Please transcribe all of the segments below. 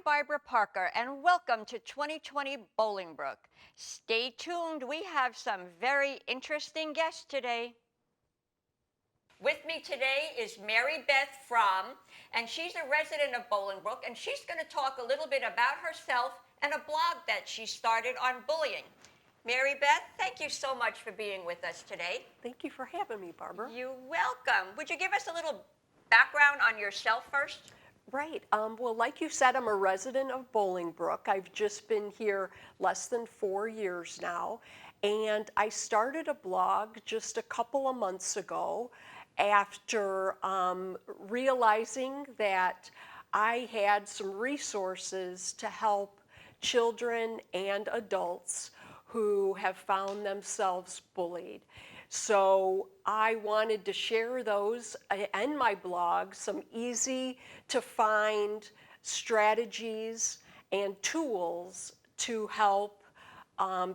Barbara Parker, and welcome to 2020 Bolingbrook. Stay tuned, we have some very interesting guests today. With me today is Mary Beth Fromm, and she's a resident of Bolingbrook, and she's going to talk a little bit about herself and a blog that she started on bullying. Mary Beth, thank you so much for being with us today. Thank you for having me, Barbara. You're welcome. Would you give us a little background on yourself first? Right. Well, like you said, I'm a resident of Bolingbrook. I've just been here less than 4 years now. And I started a blog just a couple of months ago after realizing that I had some resources to help children and adults who have found themselves bullied. So I wanted to share those and my blog, some easy to find strategies and tools to help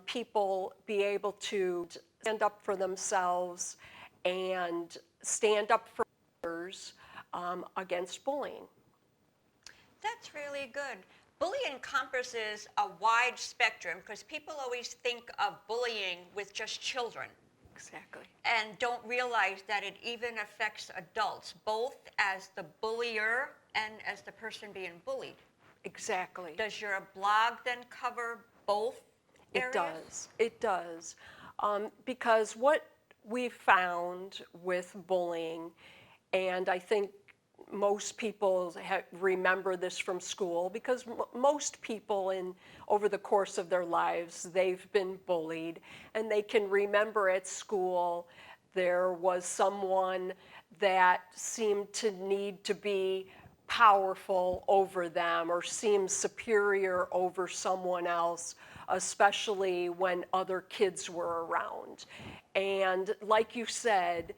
people be able to stand up for themselves and stand up for others against bullying. That's really good. Bullying encompasses a wide spectrum because people always think of bullying with just children. Exactly. And don't realize that it even affects adults, both as the bullier and as the person being bullied. Exactly. Does your blog then cover both areas? It does. Because what we found with bullying, and I think most people remember this from school, because most people over the course of their lives, they've been bullied, and they can remember at school there was someone that seemed to need to be powerful over them or seemed superior over someone else, especially when other kids were around. And like you said,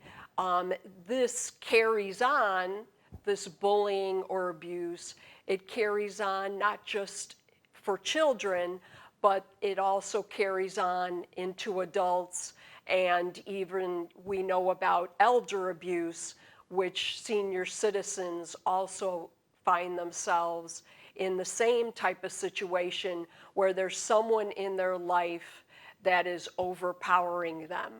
this carries on. This bullying or abuse, it carries on not just for children, but it also carries on into adults, and even we know about elder abuse, which senior citizens also find themselves in the same type of situation where there's someone in their life that is overpowering them.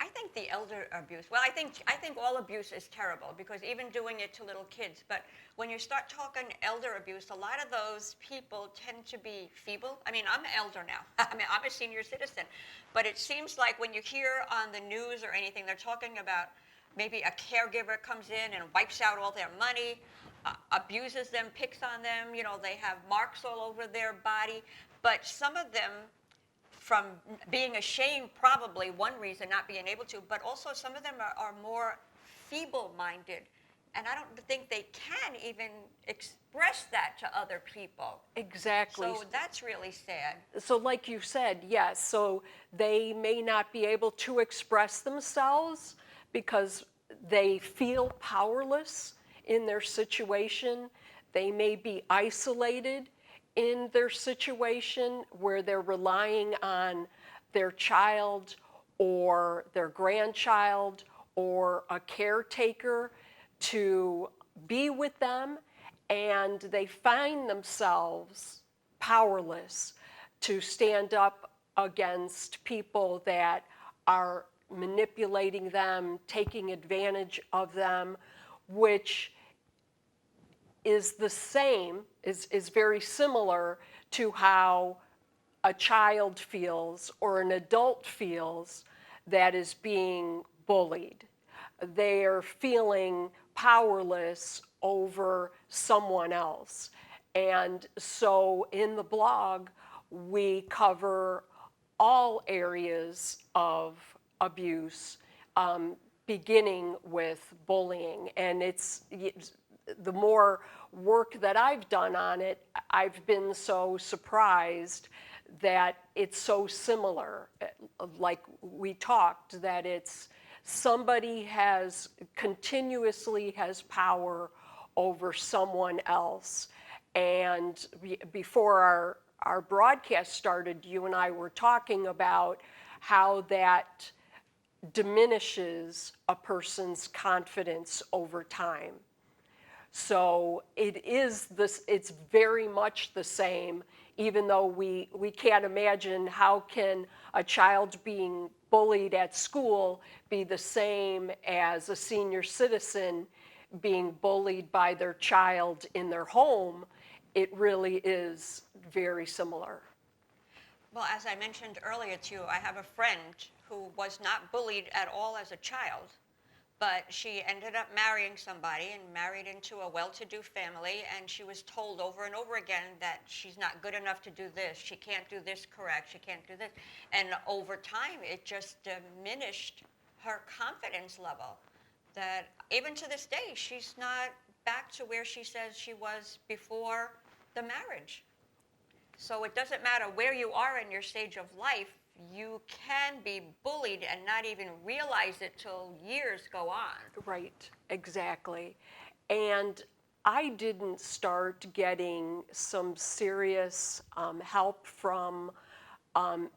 I think the elder abuse, well, I think all abuse is terrible because even doing it to little kids, but when you start talking elder abuse, a lot of those people tend to be feeble. I mean, I'm an elder now. I mean, I'm a senior citizen, but it seems like when you hear on the news or anything, they're talking about maybe a caregiver comes in and wipes out all their money, abuses them, picks on them, they have marks all over their body, but some of them, from being ashamed, probably one reason, not being able to, but also some of them are more feeble-minded, and I don't think they can even express that to other people. Exactly. So that's really sad. So like you said, yes, so they may not be able to express themselves because they feel powerless in their situation. They may be isolated in their situation where they're relying on their child or their grandchild or a caretaker to be with them, and they find themselves powerless to stand up against people that are manipulating them, taking advantage of them, which is the same, is very similar to how a child feels or an adult feels that is being bullied. They are feeling powerless over someone else. And so in the blog, we cover all areas of abuse, beginning with bullying. And it's the more work that I've done on it, I've been so surprised that it's so similar. Like we talked, that it's somebody continuously has power over someone else. And before our broadcast started, you and I were talking about how that diminishes a person's confidence over time. So it's very much the same, even though we can't imagine how can a child being bullied at school be the same as a senior citizen being bullied by their child in their home. It really is very similar. Well, as I mentioned earlier to you, I have a friend who was not bullied at all as a child, but she ended up marrying somebody and married into a well-to-do family, and she was told over and over again that she's not good enough to do this, she can't do this correct, she can't do this. And over time, it just diminished her confidence level, that even to this day, she's not back to where she says she was before the marriage. So it doesn't matter where you are in your stage of life, you can be bullied and not even realize it till years go on. Right, exactly. And I didn't start getting some serious help from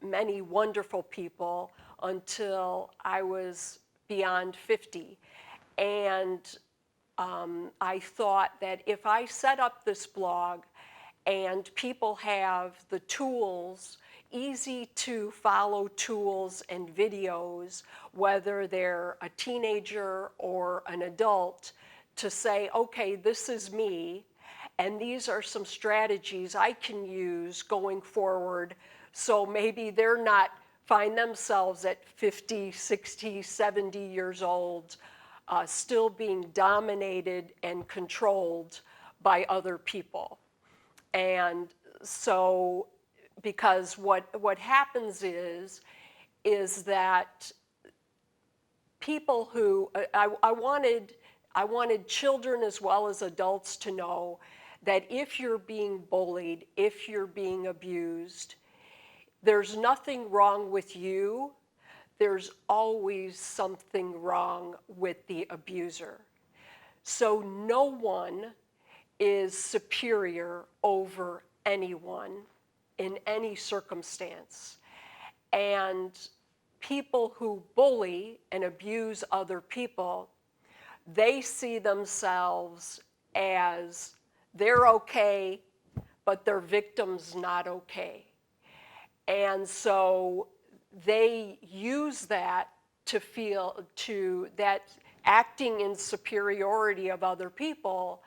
many wonderful people until I was beyond 50. And I thought that if I set up this blog and people have the tools, easy to follow tools and videos, whether they're a teenager or an adult, to say, okay, this is me, and these are some strategies I can use going forward, so maybe they're not find themselves at 50, 60, 70 years old, still being dominated and controlled by other people. And so, because what happens is that people who I wanted children as well as adults to know that if you're being bullied, if you're being abused, there's nothing wrong with you. There's always something wrong with the abuser. So no one is superior over anyone in any circumstance. And people who bully and abuse other people, they see themselves as they're okay, but their victim's not okay. And so they use that to feel to that acting in superiority of other people.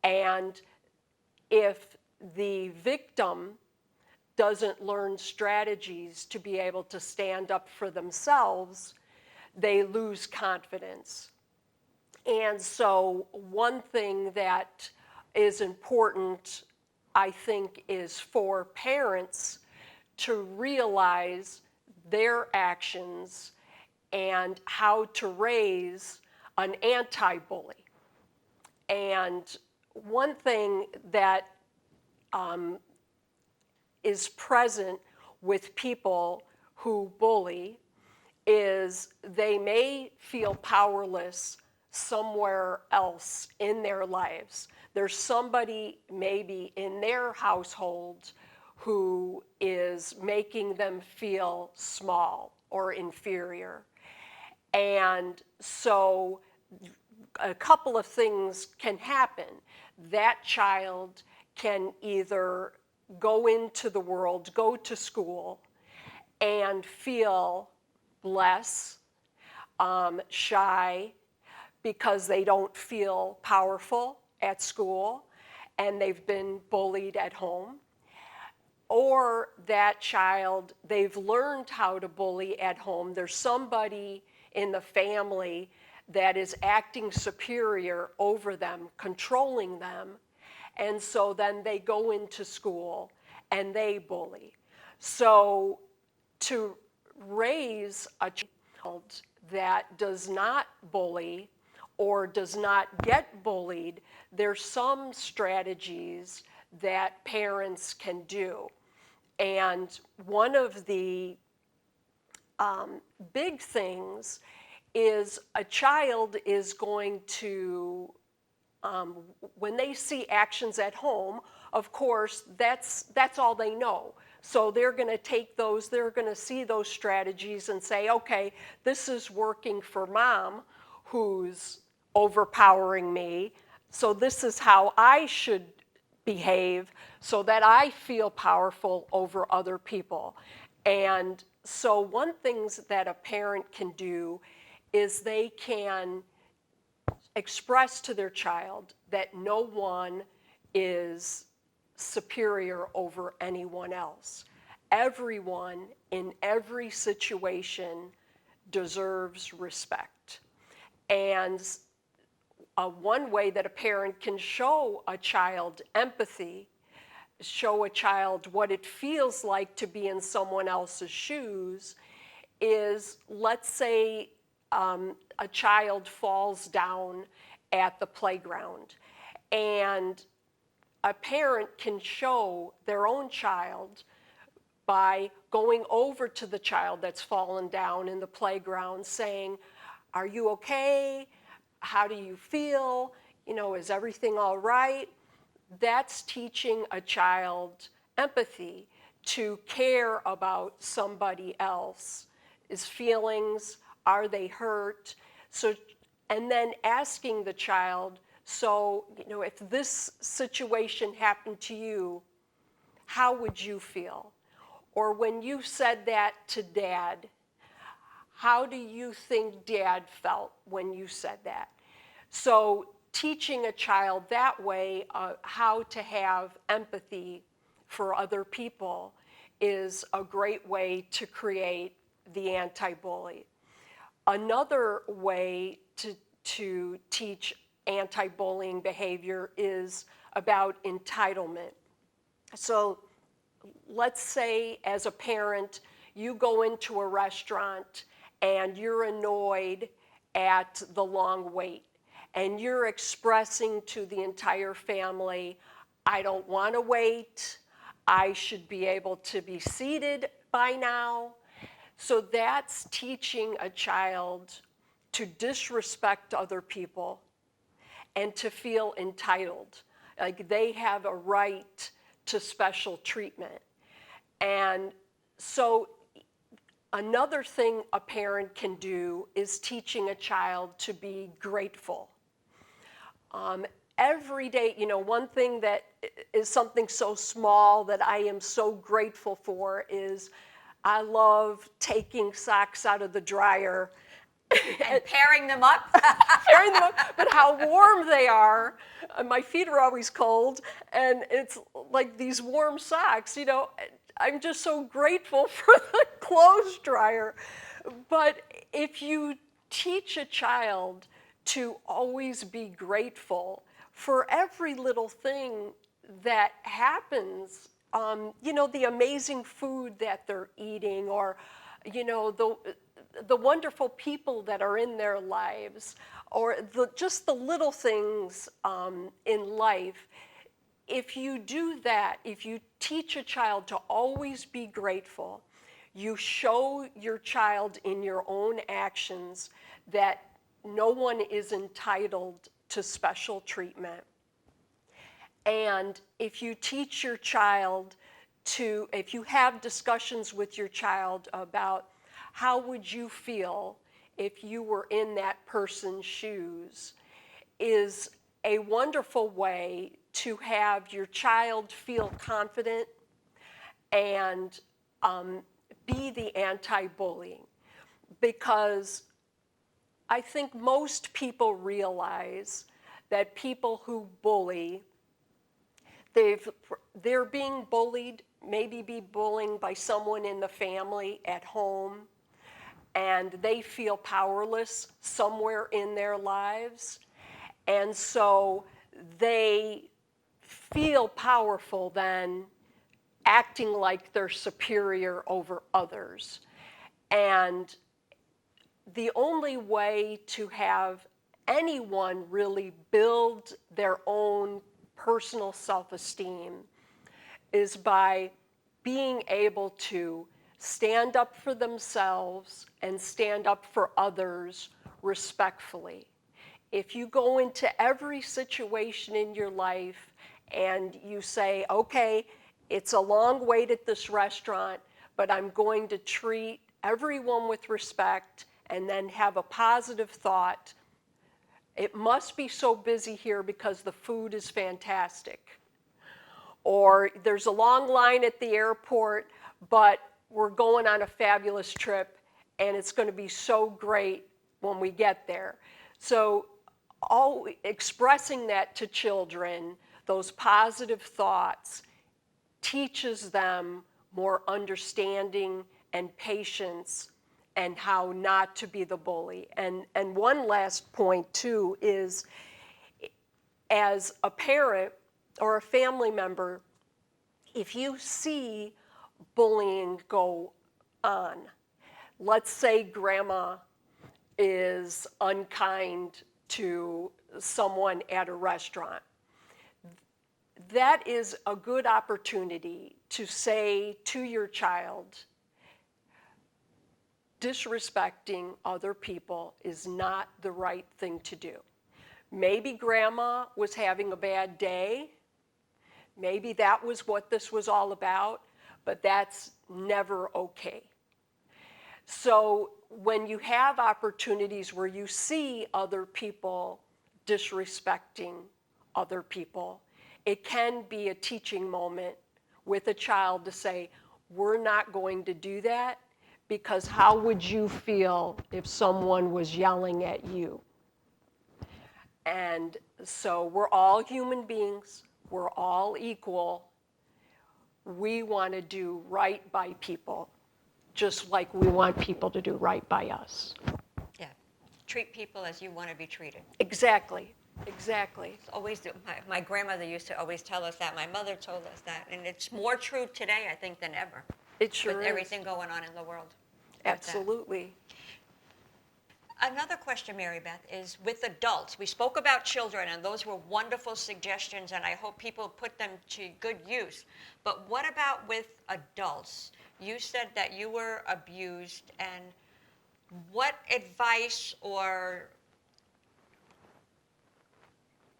And if the victim doesn't learn strategies to be able to stand up for themselves, they lose confidence. And so one thing that is important, I think, is for parents to realize their actions and how to raise an anti-bully. And one thing that is present with people who bully is they may feel powerless somewhere else in their lives. There's somebody maybe in their household who is making them feel small or inferior. And so a couple of things can happen. That child can either go into the world, go to school, and feel less shy because they don't feel powerful at school and they've been bullied at home. Or that child, they've learned how to bully at home. There's somebody in the family that is acting superior over them, controlling them, and so then they go into school and they bully. So to raise a child that does not bully or does not get bullied, there's some strategies that parents can do. And one of the big things is a child is going to, when they see actions at home, of course, that's all they know. So they're going to take those, they're going to see those strategies and say, okay, this is working for mom, who's overpowering me, So this is how I should behave so that I feel powerful over other people. And so one thing that a parent can do is they can express to their child that no one is superior over anyone else. Everyone in every situation deserves respect. And one way that a parent can show a child empathy, show a child what it feels like to be in someone else's shoes, is, let's say a child falls down at the playground, and a parent can show their own child by going over to the child that's fallen down in the playground saying, "Are you okay? How do you feel? Is everything all right?" That's teaching a child empathy, to care about somebody else's feelings. Are they hurt? And then asking the child, so, if this situation happened to you, how would you feel? Or when you said that to Dad, how do you think Dad felt when you said that? So teaching a child that way how to have empathy for other people is a great way to create the anti-bully. Another way to teach anti-bullying behavior is about entitlement. So let's say, as a parent, you go into a restaurant and you're annoyed at the long wait, and you're expressing to the entire family, "I don't want to wait. I should be able to be seated by now." So that's teaching a child to disrespect other people and to feel entitled, like they have a right to special treatment. And so another thing a parent can do is teaching a child to be grateful. Every day, one thing that is something so small that I am so grateful for is I love taking socks out of the dryer And pairing them up. carrying them up, but how warm they are. My feet are always cold, and it's like these warm socks, I'm just so grateful for the clothes dryer. But if you teach a child to always be grateful for every little thing that happens, the amazing food that they're eating, or, the wonderful people that are in their lives, or just the little things in life. If you do that, if you teach a child to always be grateful, you show your child in your own actions that no one is entitled to special treatment. And if you teach your child if you have discussions with your child about how would you feel if you were in that person's shoes, is a wonderful way to have your child feel confident and be the anti-bullying. Because I think most people realize that people who bully, they're being bullied, maybe be bullying by someone in the family at home, and they feel powerless somewhere in their lives. And so they feel powerful then, acting like they're superior over others. And the only way to have anyone really build their own personal self-esteem is by being able to stand up for themselves and stand up for others respectfully. If you go into every situation in your life and you say, "Okay, it's a long wait at this restaurant, but I'm going to treat everyone with respect," and then have a positive thought, it must be so busy here because the food is fantastic. Or there's a long line at the airport, but we're going on a fabulous trip and it's going to be so great when we get there. So expressing that to children, those positive thoughts, teaches them more understanding and patience and how not to be the bully. And one last point too is, as a parent or a family member, if you see bullying go on, let's say grandma is unkind to someone at a restaurant, that is a good opportunity to say to your child, disrespecting other people is not the right thing to do. Maybe grandma was having a bad day. Maybe that was what this was all about, but that's never okay. So when you have opportunities where you see other people disrespecting other people, it can be a teaching moment with a child to say, we're not going to do that, because how would you feel if someone was yelling at you? And so we're all human beings. We're all equal. We want to do right by people, just like we want people to do right by us. Yeah. Treat people as you want to be treated. Exactly. Exactly. It's always my grandmother used to always tell us that. My mother told us that, and it's more true today, I think, than ever. It sure with is. everything going on in the world. Absolutely. Another question, Mary Beth, is with adults. We spoke about children, and those were wonderful suggestions, and I hope people put them to good use. But what about with adults? You said that you were abused, and what advice, or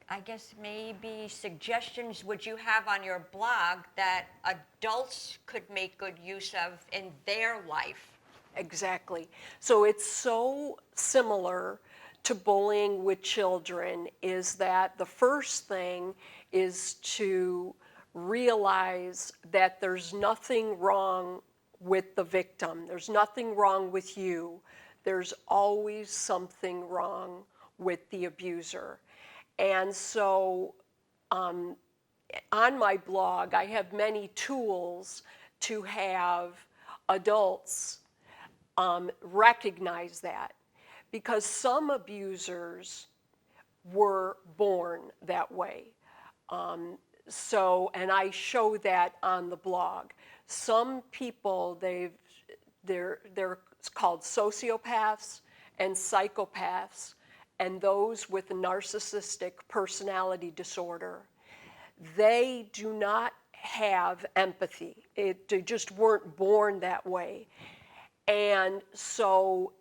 I guess maybe suggestions, would you have on your blog that adults could make good use of in their life? Exactly. So it's so similar to bullying with children, is that the first thing is to realize that there's nothing wrong with the victim. There's nothing wrong with you. There's always something wrong with the abuser. And so on my blog, I have many tools to have adults recognize that, because some abusers were born that way. And I show that on the blog. Some people, they're called sociopaths and psychopaths, and those with narcissistic personality disorder, they do not have empathy. They just weren't born that way. And so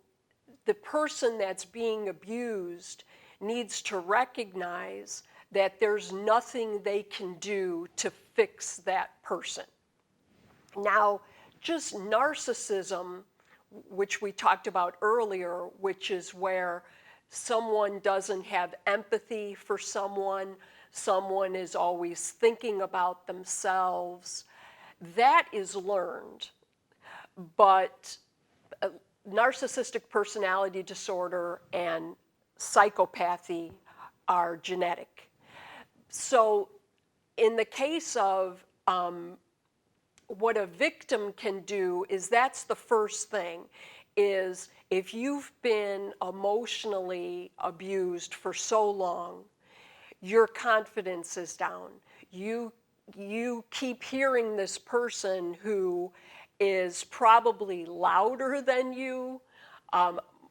the person that's being abused needs to recognize that there's nothing they can do to fix that person. Now, just narcissism, which we talked about earlier, which is where someone doesn't have empathy for someone is always thinking about themselves, that is learned. But narcissistic personality disorder and psychopathy are genetic. So in the case of what a victim can do, is that's the first thing, is if you've been emotionally abused for so long, your confidence is down. You keep hearing this person who is probably louder than you,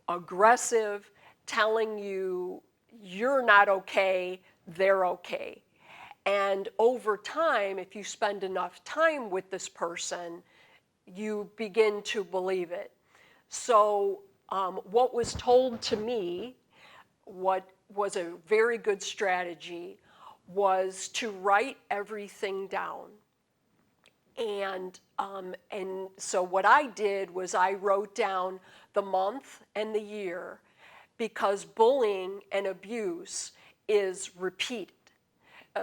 aggressive, telling you you're not okay, they're okay. And over time, if you spend enough time with this person, you begin to believe it. So what was told to me, what was a very good strategy, was to write everything down. And so what I did was I wrote down the month and the year, because bullying and abuse is repeated.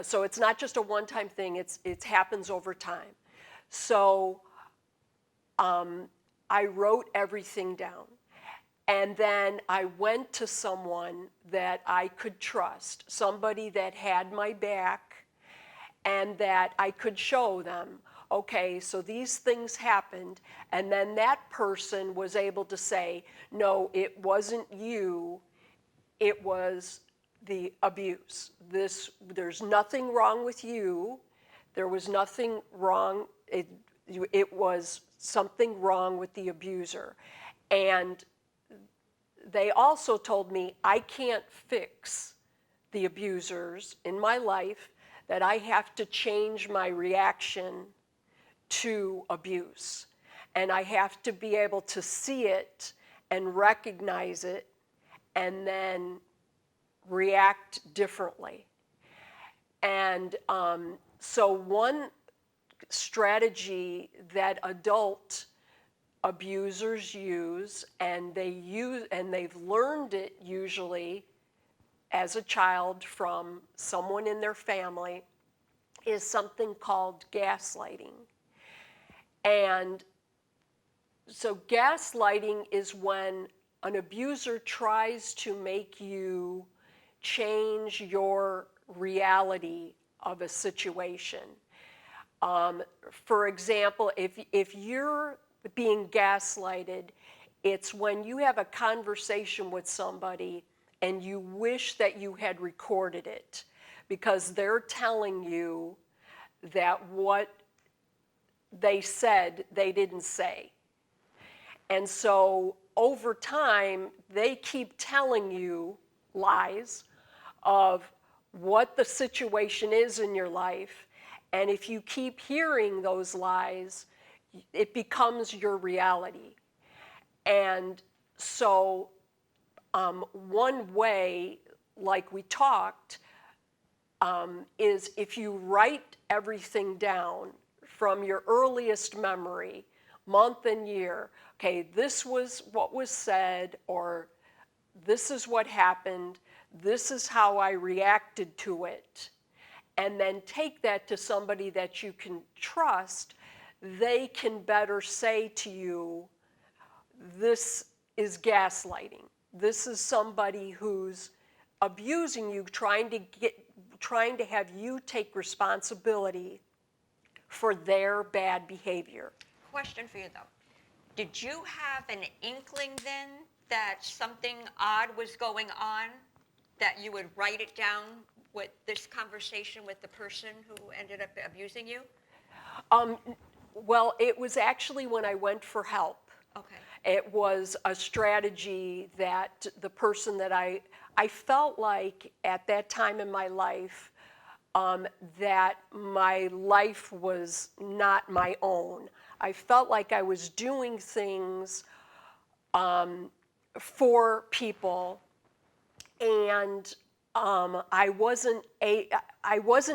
So it's not just a one-time thing, it happens over time. So I wrote everything down. And then I went to someone that I could trust, somebody that had my back and that I could show them, okay, so these things happened. And then that person was able to say, no, it wasn't you, it was the abuse. There's nothing wrong with you. There was nothing wrong. It was something wrong with the abuser. And they also told me I can't fix the abusers in my life, that I have to change my reaction to abuse. And I have to be able to see it and recognize it and then react differently. And so one strategy that adult abusers use, and they've learned it usually as a child from someone in their family, is something called gaslighting. And so gaslighting is when an abuser tries to make you change your reality of a situation. For example, if you're being gaslighted, it's when you have a conversation with somebody and you wish that you had recorded it, because they're telling you that what they said they didn't say. And so over time, they keep telling you lies of what the situation is in your life. And if you keep hearing those lies, it becomes your reality. And so one way, like we talked, is if you write everything down from your earliest memory, month and year, okay, this was what was said, or this is what happened, this is how I reacted to it, and then take that to somebody that you can trust, they can better say to you, this is gaslighting. This is somebody who's abusing you, trying to have you take responsibility for their bad behavior. Question for you though. Did you have an inkling then that something odd was going on, that you would write it down with this conversation with the person who ended up abusing you? Well, it was actually when I went for help. Okay. It was a strategy that the person that I felt like at that time in my life, that my life was not my own. I felt like I was doing things for people, and I wasn't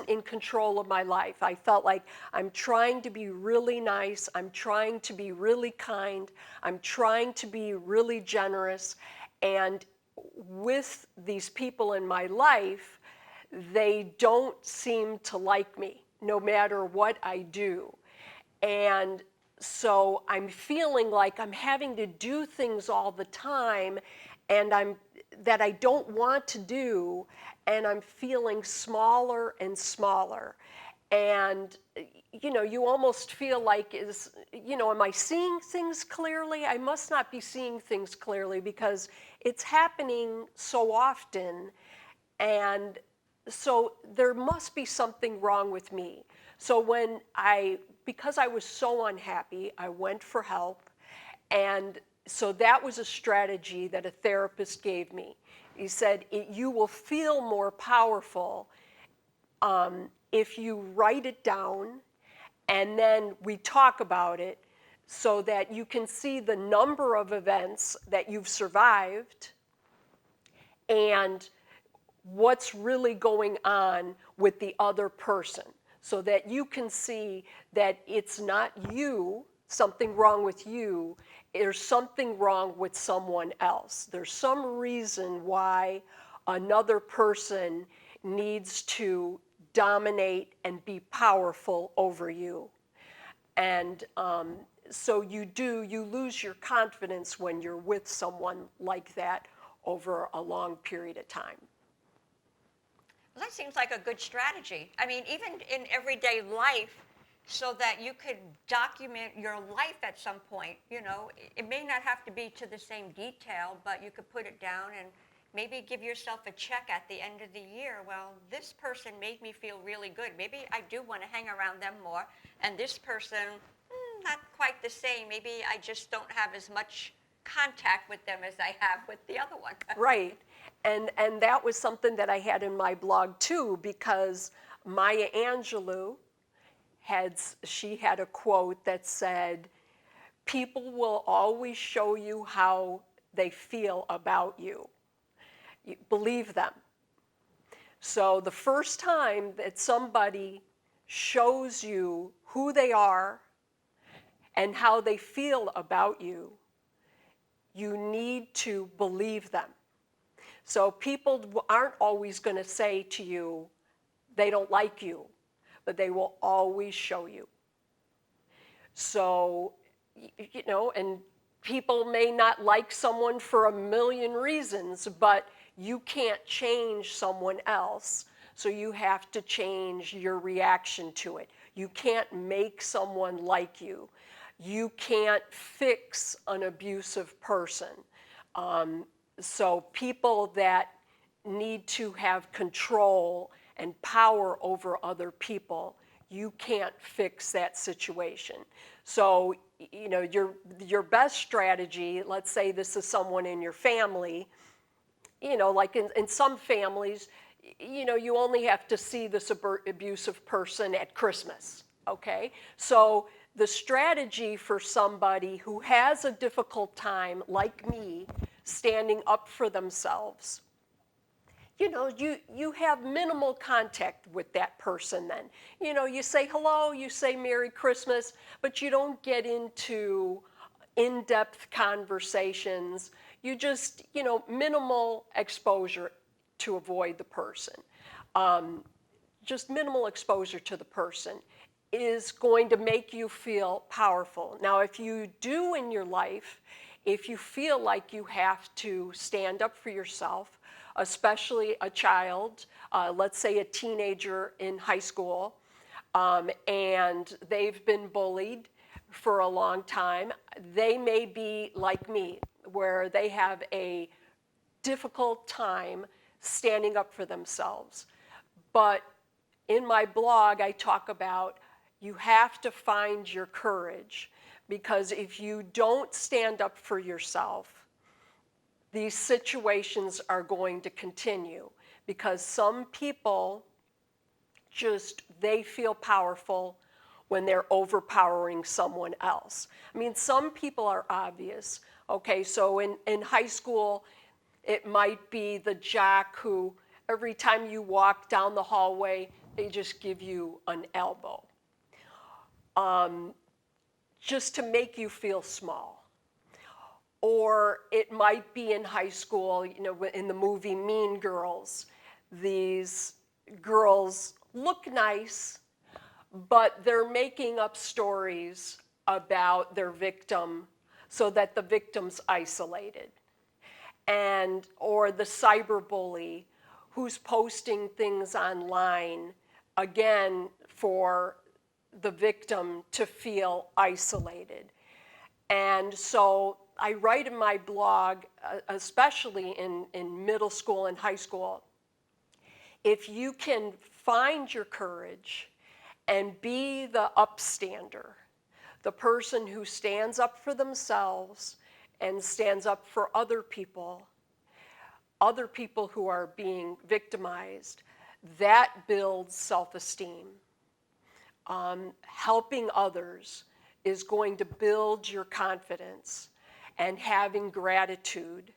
in control of my life. I felt like I'm trying to be really nice, I'm trying to be really kind, I'm trying to be really generous, and with these people in my life, they don't seem to like me, no matter what I do. And so I'm feeling like I'm having to do things all the time, and that I don't want to do, and I'm feeling smaller and smaller. And you almost feel like, am I seeing things clearly? I must not be seeing things clearly because it's happening so often. And so there must be something wrong with me. So because I was so unhappy, I went for help. And so that was a strategy that a therapist gave me. He said, you will feel more powerful if you write it down and then we talk about it, so that you can see the number of events that you've survived and what's really going on with the other person, so that you can see that it's not you, something wrong with you, there's something wrong with someone else. There's some reason why another person needs to dominate and be powerful over you. And so you lose your confidence when you're with someone like that over a long period of time. Well, that seems like a good strategy. I mean, even in everyday life, so that you could document your life at some point. You know, it may not have to be to the same detail, but you could put it down and maybe give yourself a check at the end of the year. Well, this person made me feel really good. Maybe I do want to hang around them more. And this person, not quite the same. Maybe I just don't have as much contact with them as I have with the other one. Right. And that was something that I had in my blog too, because Maya Angelou she had a quote that said, "People will always show you how they feel about you. Believe them." So the first time that somebody shows you who they are and how they feel about you, you need to believe them. So people aren't always going to say to you they don't like you, but they will always show you. So, you know, and people may not like someone for a million reasons, but you can't change someone else. So you have to change your reaction to it. You can't make someone like you. You can't fix an abusive person. So people that need to have control and power over other people, you can't fix that situation. So, you know, your best strategy, let's say this is someone in your family, you know, like in some families, you know, you only have to see this abusive person at Christmas, okay? So the strategy for somebody who has a difficult time, like me, standing up for themselves, you know, you have minimal contact with that person then. You know, you say hello, you say Merry Christmas, but you don't get into in-depth conversations. You just, you know, minimal exposure to avoid the person. Just minimal exposure to the person is going to make you feel powerful. Now, if you do in your life, if you feel like you have to stand up for yourself, especially a child, let's say a teenager in high school, and they've been bullied for a long time, they may be like me, where they have a difficult time standing up for themselves. But in my blog, I talk about you have to find your courage, because if you don't stand up for yourself, these situations are going to continue, because some people they feel powerful when they're overpowering someone else. I mean, some people are obvious. Okay, so in high school, it might be the jock who every time you walk down the hallway, they just give you an elbow, just to make you feel small. Or it might be in high school, you know, in the movie Mean Girls, these girls look nice, but they're making up stories about their victim so that the victim's isolated. Or the cyberbully who's posting things online, again, for the victim to feel isolated. And so I write in my blog, especially in middle school and high school, if you can find your courage and be the upstander, the person who stands up for themselves and stands up for other people who are being victimized, that builds self-esteem. Helping others is going to build your confidence, and having gratitude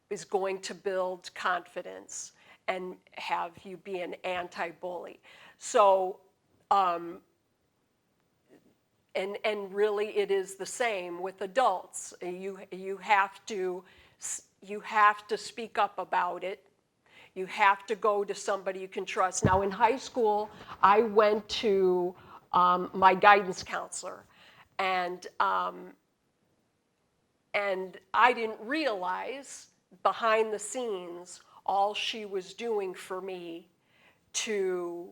is going to build confidence and have you be an anti-bully. So And really it is the same with adults. You have to speak up about it. You have to go to somebody you can trust. Now, in high school, I went to my guidance counselor, and I didn't realize behind the scenes all she was doing for me to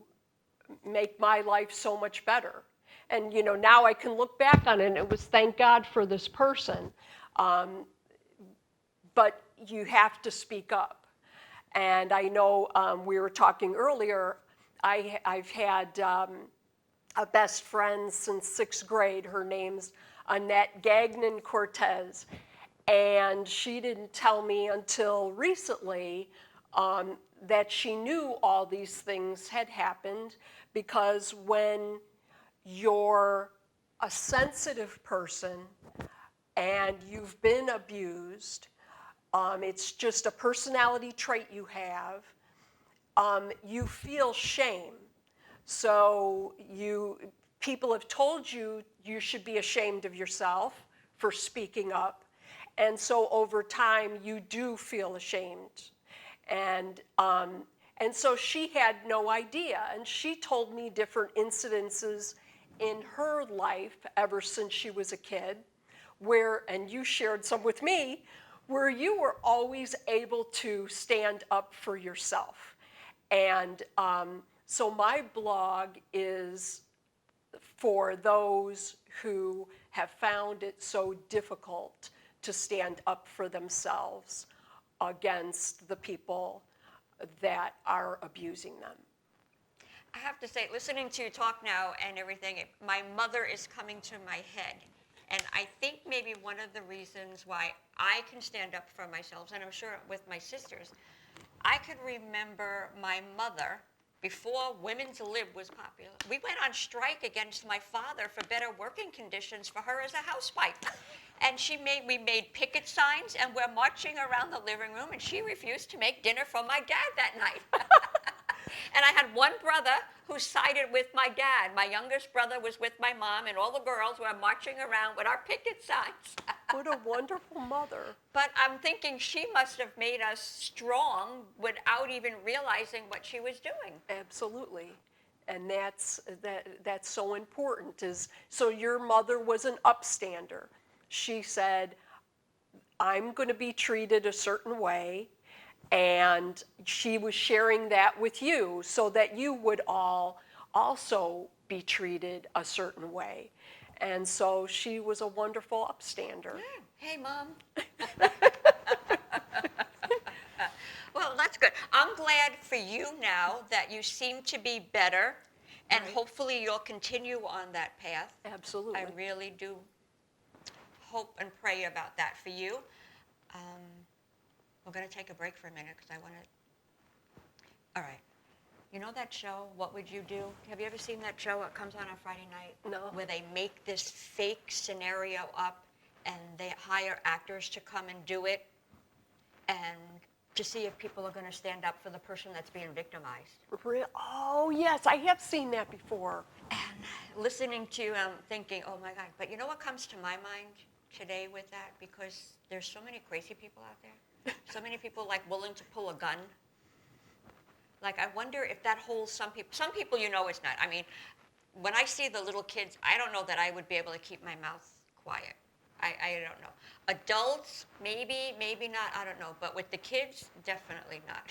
make my life so much better. And now I can look back on it, and it was thank God for this person. But you have to speak up. And I know we were talking earlier, I've had a best friend since 6th grade. Her name's Annette Gagnon Cortez. And she didn't tell me until recently that she knew all these things had happened, because when you're a sensitive person and you've been abused, it's just a personality trait you have, you feel shame. So people have told you you should be ashamed of yourself for speaking up. And so over time, you do feel ashamed. And so she had no idea. And she told me different incidences in her life ever since she was a kid, and you shared some with me, where you were always able to stand up for yourself. And so my blog is for those who have found it so difficult to stand up for themselves against the people that are abusing them. I have to say, listening to you talk now and everything, my mother is coming to my head. And I think maybe one of the reasons why I can stand up for myself, and I'm sure with my sisters, I could remember my mother, before women's lib was popular, we went on strike against my father for better working conditions for her as a housewife. And we made picket signs, and we're marching around the living room, and she refused to make dinner for my dad that night. And I had one brother who sided with my dad. My youngest brother was with my mom, and all the girls were marching around with our picket signs. What a wonderful mother. But I'm thinking she must have made us strong without even realizing what she was doing. Absolutely. And that's so important. So your mother was an upstander. She said, I'm going to be treated a certain way. And she was sharing that with you so that you would all also be treated a certain way. And so she was a wonderful upstander. Yeah. Hey, Mom. Well, that's good. I'm glad for you now that you seem to be better, and Right. hopefully you'll continue on that path. Absolutely. I really do hope and pray about that for you. We're going to take a break for a minute because I want to... All right. You know that show, What Would You Do? Have you ever seen that show? It comes on Friday night. No. Where they make this fake scenario up, and they hire actors to come and do it, and to see if people are going to stand up for the person that's being victimized. Oh, yes, I have seen that before. And listening to you, I'm thinking, oh my God. But you know what comes to my mind today with that? Because there's so many crazy people out there. So many people willing to pull a gun. I wonder if that holds some people, it's not. I mean, when I see the little kids, I don't know that I would be able to keep my mouth quiet. I don't know. Adults, maybe not, I don't know. But with the kids, definitely not,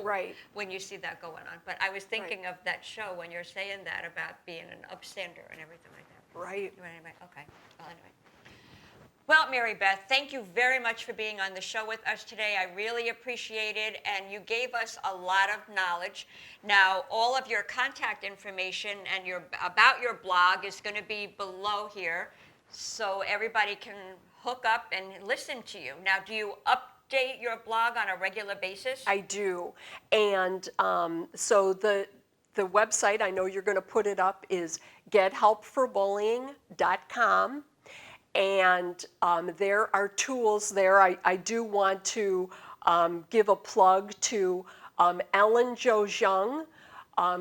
Right. when you see that going on. But I was thinking of that show when you're saying that about being an upstander and everything like that. Right. Anyway, okay. Well, anyway. Well, Mary Beth, thank you very much for being on the show with us today. I really appreciate it, and you gave us a lot of knowledge. Now, all of your contact information and about your blog is going to be below here, so everybody can hook up and listen to you. Now, do you update your blog on a regular basis? I do. And so the website, I know you're going to put it up, is gethelpforbullying.com. And there are tools there. I do want to give a plug to Ellen Jo Jung.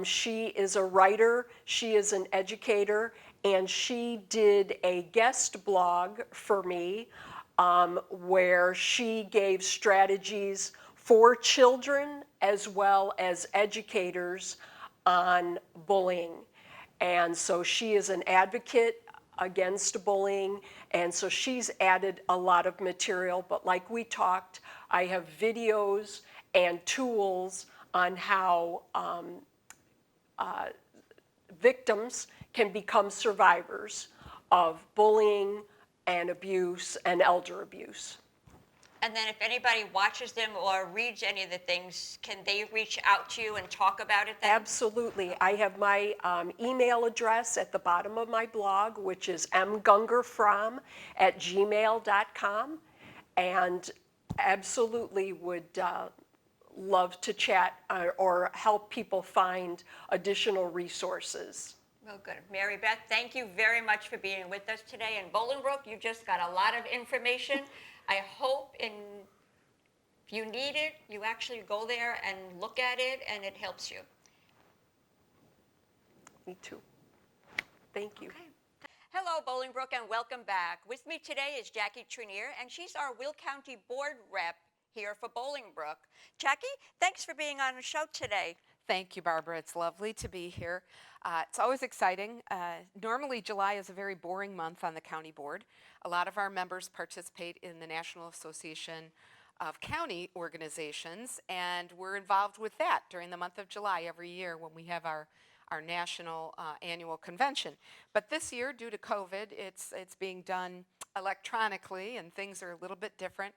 She is a writer, she is an educator, and she did a guest blog for me where she gave strategies for children as well as educators on bullying. And so she is an advocate against bullying, and so she's added a lot of material. But like we talked, I have videos and tools on how victims can become survivors of bullying and abuse and elder abuse. And then if anybody watches them or reads any of the things, can they reach out to you and talk about it then? Absolutely. I have my email address at the bottom of my blog, which is mgungerfrom@gmail.com, and absolutely would love to chat or help people find additional resources. Well, good. Mary Beth, thank you very much for being with us today. And Bolingbrook, you just got a lot of information. I hope if you need it, you actually go there and look at it, and it helps you. Me too. Thank you. Okay. Hello, Bolingbrook, and welcome back. With me today is Jackie Trenier, and she's our Will County Board Rep here for Bolingbrook. Jackie, thanks for being on the show today. Thank you, Barbara. It's lovely to be here. It's always exciting. Normally, July is a very boring month on the county board. A lot of our members participate in the National Association of County Organizations, and we're involved with that during the month of July every year when we have our national annual convention. But this year, due to COVID, it's being done electronically, and things are a little bit different.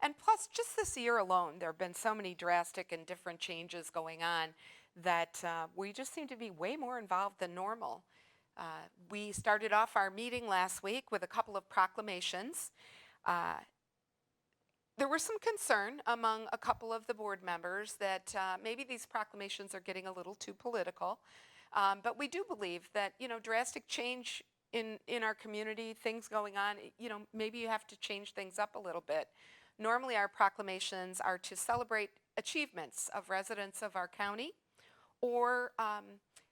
And plus, just this year alone, there have been so many drastic and different changes going on that we just seem to be way more involved than normal. We started off our meeting last week with a couple of proclamations. There was some concern among a couple of the board members that maybe these proclamations are getting a little too political. But we do believe that, drastic change in our community, things going on, maybe you have to change things up a little bit. Normally, our proclamations are to celebrate achievements of residents of our county, or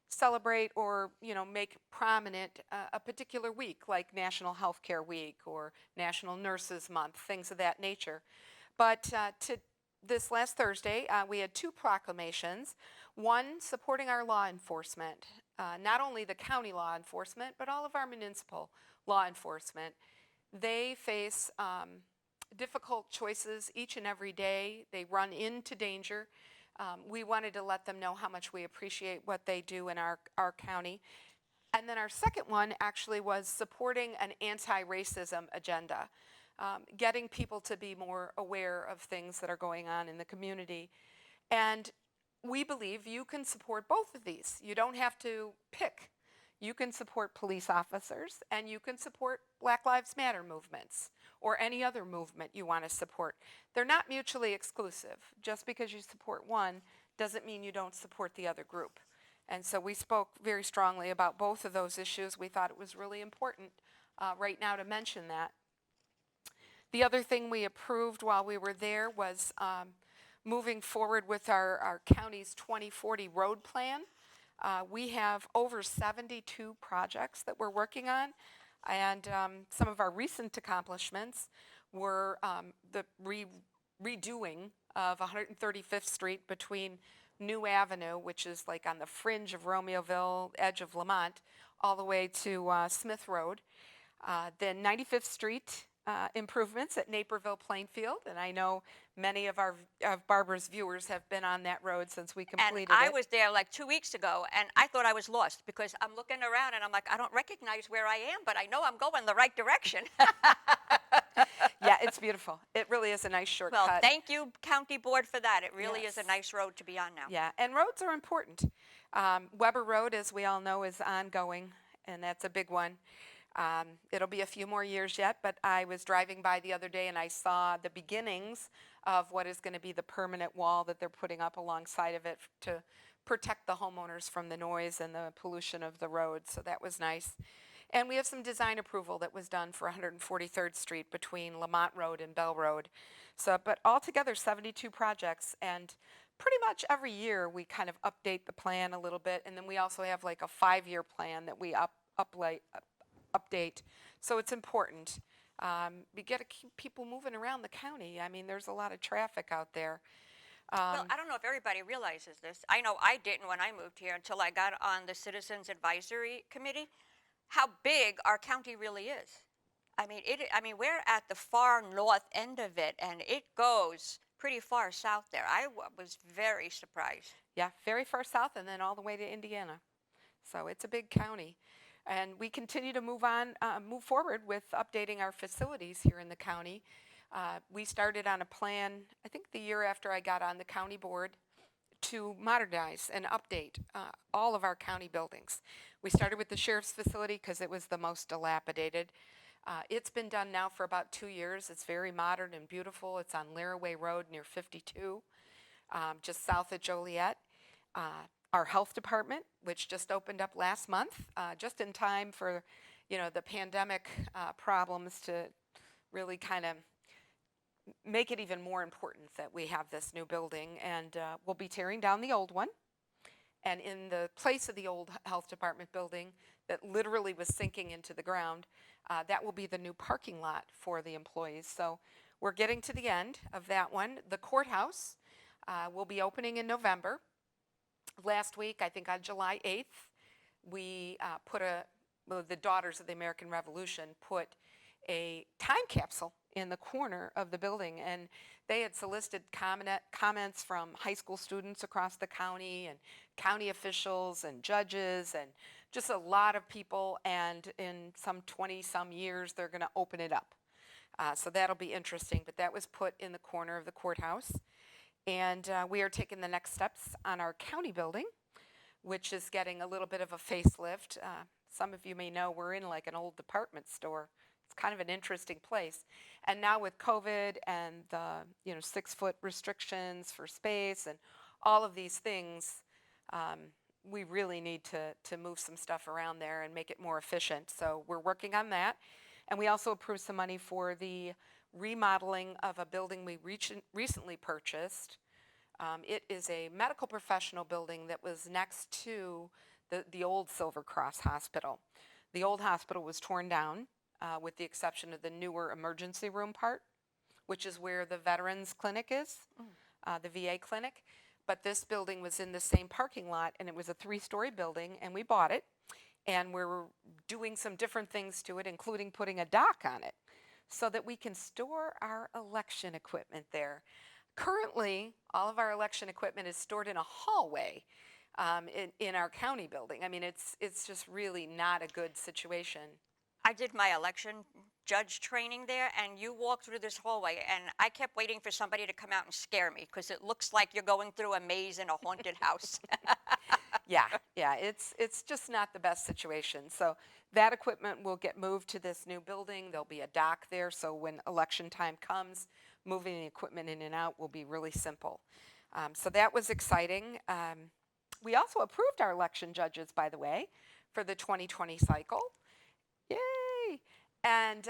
celebrate or make prominent a particular week, like National Healthcare Week or National Nurses Month, things of that nature. But to this last Thursday, we had two proclamations. One supporting our law enforcement, not only the county law enforcement, but all of our municipal law enforcement. They face difficult choices each and every day. They run into danger. We wanted to let them know how much we appreciate what they do in our county. And then our second one actually was supporting an anti-racism agenda, getting people to be more aware of things that are going on in the community. And we believe you can support both of these. You don't have to pick. You can support police officers, and you can support Black Lives Matter movements or any other movement you want to support. They're not mutually exclusive. Just because you support one doesn't mean you don't support the other group. And so we spoke very strongly about both of those issues. We thought it was really important right now to mention that. The other thing we approved while we were there was moving forward with our county's 2040 road plan. We have over 72 projects that we're working on, and some of our recent accomplishments were the redoing of 135th Street between New Avenue, which is like on the fringe of Romeoville, edge of Lamont, all the way to Smith Road. Then 95th Street improvements at Naperville Plainfield, and I know many of Barbara's viewers have been on that road since we completed And I it. was there like 2 weeks ago, and I thought I was lost because I'm looking around and I'm like, I don't recognize where I am, but I know I'm going the right direction. Yeah, it's beautiful. It really is a nice shortcut. Well, thank you, County Board, for that. It really is a Yes. nice road to be on now. Yeah, and roads are important. Weber Road, as we all know, is ongoing, and that's a big one. It'll be a few more years yet, but I was driving by the other day and I saw the beginnings of what is going to be the permanent wall that they're putting up alongside of it to protect the homeowners from the noise and the pollution of the road, so that was nice. And we have some design approval that was done for 143rd Street between Lamont Road and Bell Road. So, but altogether 72 projects, and pretty much every year we kind of update the plan a little bit, and then we also have like a 5-year plan that we update. So it's important. We got to keep people moving around the county. I mean, there's a lot of traffic out there. Well, I don't know if everybody realizes this. I know I didn't when I moved here until I got on the Citizens Advisory Committee, how big our county really is. I mean, we're at the far north end of it, and it goes pretty far south there. Was very surprised. Yeah, very far south and then all the way to Indiana. So it's a big county. And we continue to move forward with updating our facilities here in the county. We started on a plan, I think the year after I got on the county board, to modernize and update all of our county buildings. We started with the sheriff's facility because it was the most dilapidated. It's been done now for about 2 years. It's very modern and beautiful. It's on Laraway Road near 52, just south of Joliet. Our health department, which just opened up last month, just in time for, the pandemic problems to really kind of make it even more important that we have this new building. And we'll be tearing down the old one. And in the place of the old health department building that literally was sinking into the ground, that will be the new parking lot for the employees. So we're getting to the end of that one. The courthouse will be opening in November. Last week, I think on July 8th, we the Daughters of the American Revolution put a time capsule in the corner of the building, and they had solicited comments from high school students across the county and county officials and judges and just a lot of people, and in some 20-some years, they're going to open it up. So that'll be interesting, but that was put in the corner of the courthouse. And we are taking the next steps on our county building, which is getting a little bit of a facelift. Some of you may know we're in like an old department store. It's kind of an interesting place. And now with COVID and the 6-foot restrictions for space and all of these things, we really need to move some stuff around there and make it more efficient. So we're working on that. And we also approved some money for the remodeling of a building we recently purchased. It is a medical professional building that was next to the old Silver Cross Hospital. The old hospital was torn down with the exception of the newer emergency room part, which is where the Veterans Clinic is, the VA clinic. But this building was in the same parking lot, and it was a 3-story building, and we bought it. And we're doing some different things to it, including putting a dock on it, so that we can store our election equipment there. Currently, all of our election equipment is stored in a hallway in our county building. I mean, it's just really not a good situation. I did my election judge training there, and you walk through this hallway, and I kept waiting for somebody to come out and scare me because it looks like you're going through a maze in a haunted house. Yeah, it's just not the best situation. So that equipment will get moved to this new building. There'll be a dock there, so when election time comes, moving the equipment in and out will be really simple. So that was exciting. We also approved our election judges, by the way, for the 2020 cycle. Yay! And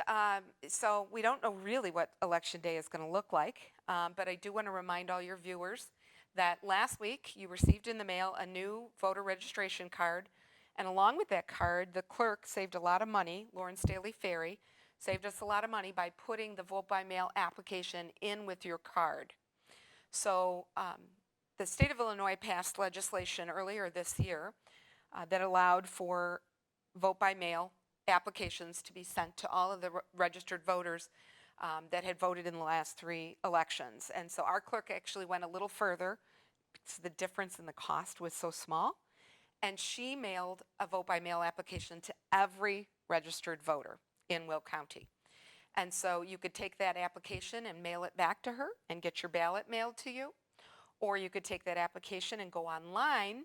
so we don't know really what Election Day is going to look like, but I do want to remind all your viewers that last week you received in the mail a new voter registration card, and along with that card, the clerk saved a lot of money. Lauren Staley Ferry saved us a lot of money by putting the vote by mail application in with your card. So the state of Illinois passed legislation earlier this year that allowed for vote by mail applications to be sent to all of the registered voters that had voted in the last 3 elections. And so our clerk actually went a little further because the difference in the cost was so small. And she mailed a vote by mail application to every registered voter in Will County. And so you could take that application and mail it back to her and get your ballot mailed to you. Or you could take that application and go online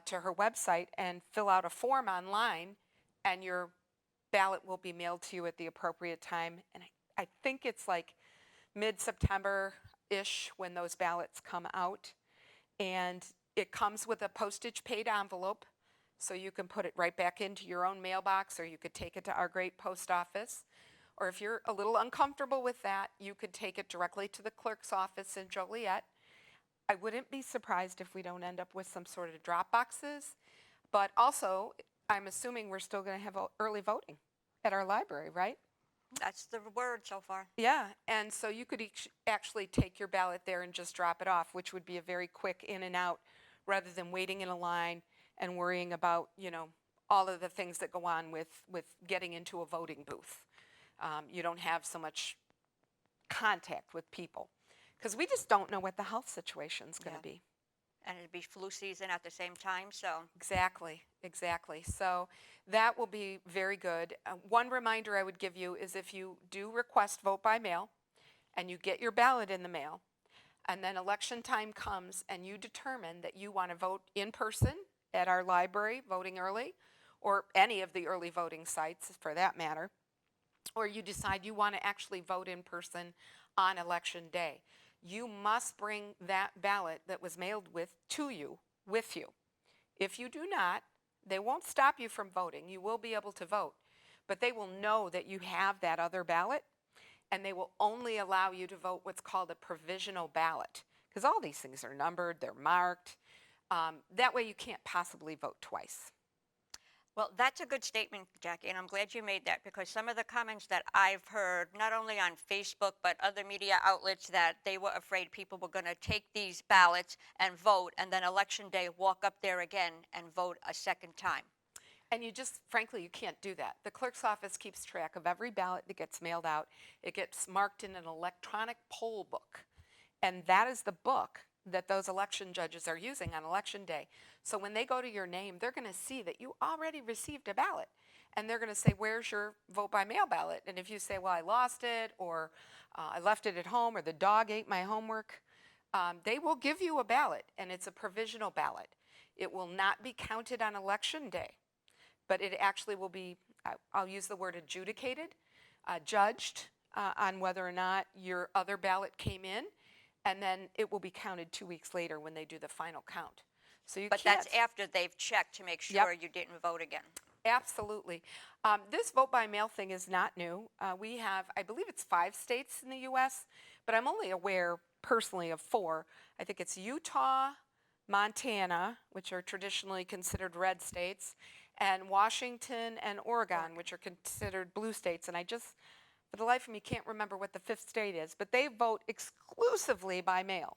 to her website and fill out a form online, and your ballot will be mailed to you at the appropriate time. And I think it's like mid-September-ish when those ballots come out. And it comes with a postage paid envelope, so you can put it right back into your own mailbox, or you could take it to our great post office. Or if you're a little uncomfortable with that, you could take it directly to the clerk's office in Joliet. I wouldn't be surprised if we don't end up with some sort of drop boxes, but also I'm assuming we're still going to have early voting at our library, right? That's the word so far. Yeah, and so you could actually take your ballot there and just drop it off, which would be a very quick in and out rather than waiting in a line and worrying about, all of the things that go on with getting into a voting booth. You don't have so much contact with people because we just don't know what the health situation is going to Yeah. be. And it'd be flu season at the same time, so. Exactly, exactly. So that will be very good. One reminder I would give you is if you do request vote by mail and you get your ballot in the mail, and then election time comes and you determine that you want to vote in person at our library, voting early, or any of the early voting sites for that matter, or you decide you want to actually vote in person on election day, you must bring that ballot that was mailed to you with you. If you do not, they won't stop you from voting. You will be able to vote, but they will know that you have that other ballot, and they will only allow you to vote what's called a provisional ballot, because all these things are numbered, they're marked. That way you can't possibly vote twice. Well, that's a good statement, Jackie, and I'm glad you made that because some of the comments that I've heard, not only on Facebook, but other media outlets, that they were afraid people were going to take these ballots and vote, and then election day walk up there again and vote a second time. And frankly, you can't do that. The clerk's office keeps track of every ballot that gets mailed out. It gets marked in an electronic poll book, and that is the book that those election judges are using on election day. So when they go to your name, they're going to see that you already received a ballot. And they're going to say, where's your vote by mail ballot? And if you say, well, I lost it, or I left it at home, or the dog ate my homework, they will give you a ballot, and it's a provisional ballot. It will not be counted on election day, but it actually will be, I'll use the word adjudicated, judged on whether or not your other ballot came in. And then it will be counted 2 weeks later when they do the final count. So But that's after they've checked to make sure you didn't vote again. Absolutely. This vote by mail thing is not new. We have, I believe it's 5 states in the U.S., but I'm only aware personally of 4. I think it's Utah, Montana, which are traditionally considered red states, and Washington and Oregon, which are considered blue states. And I just, for the life of me, can't remember what the 5th state is, but they vote exclusively by mail.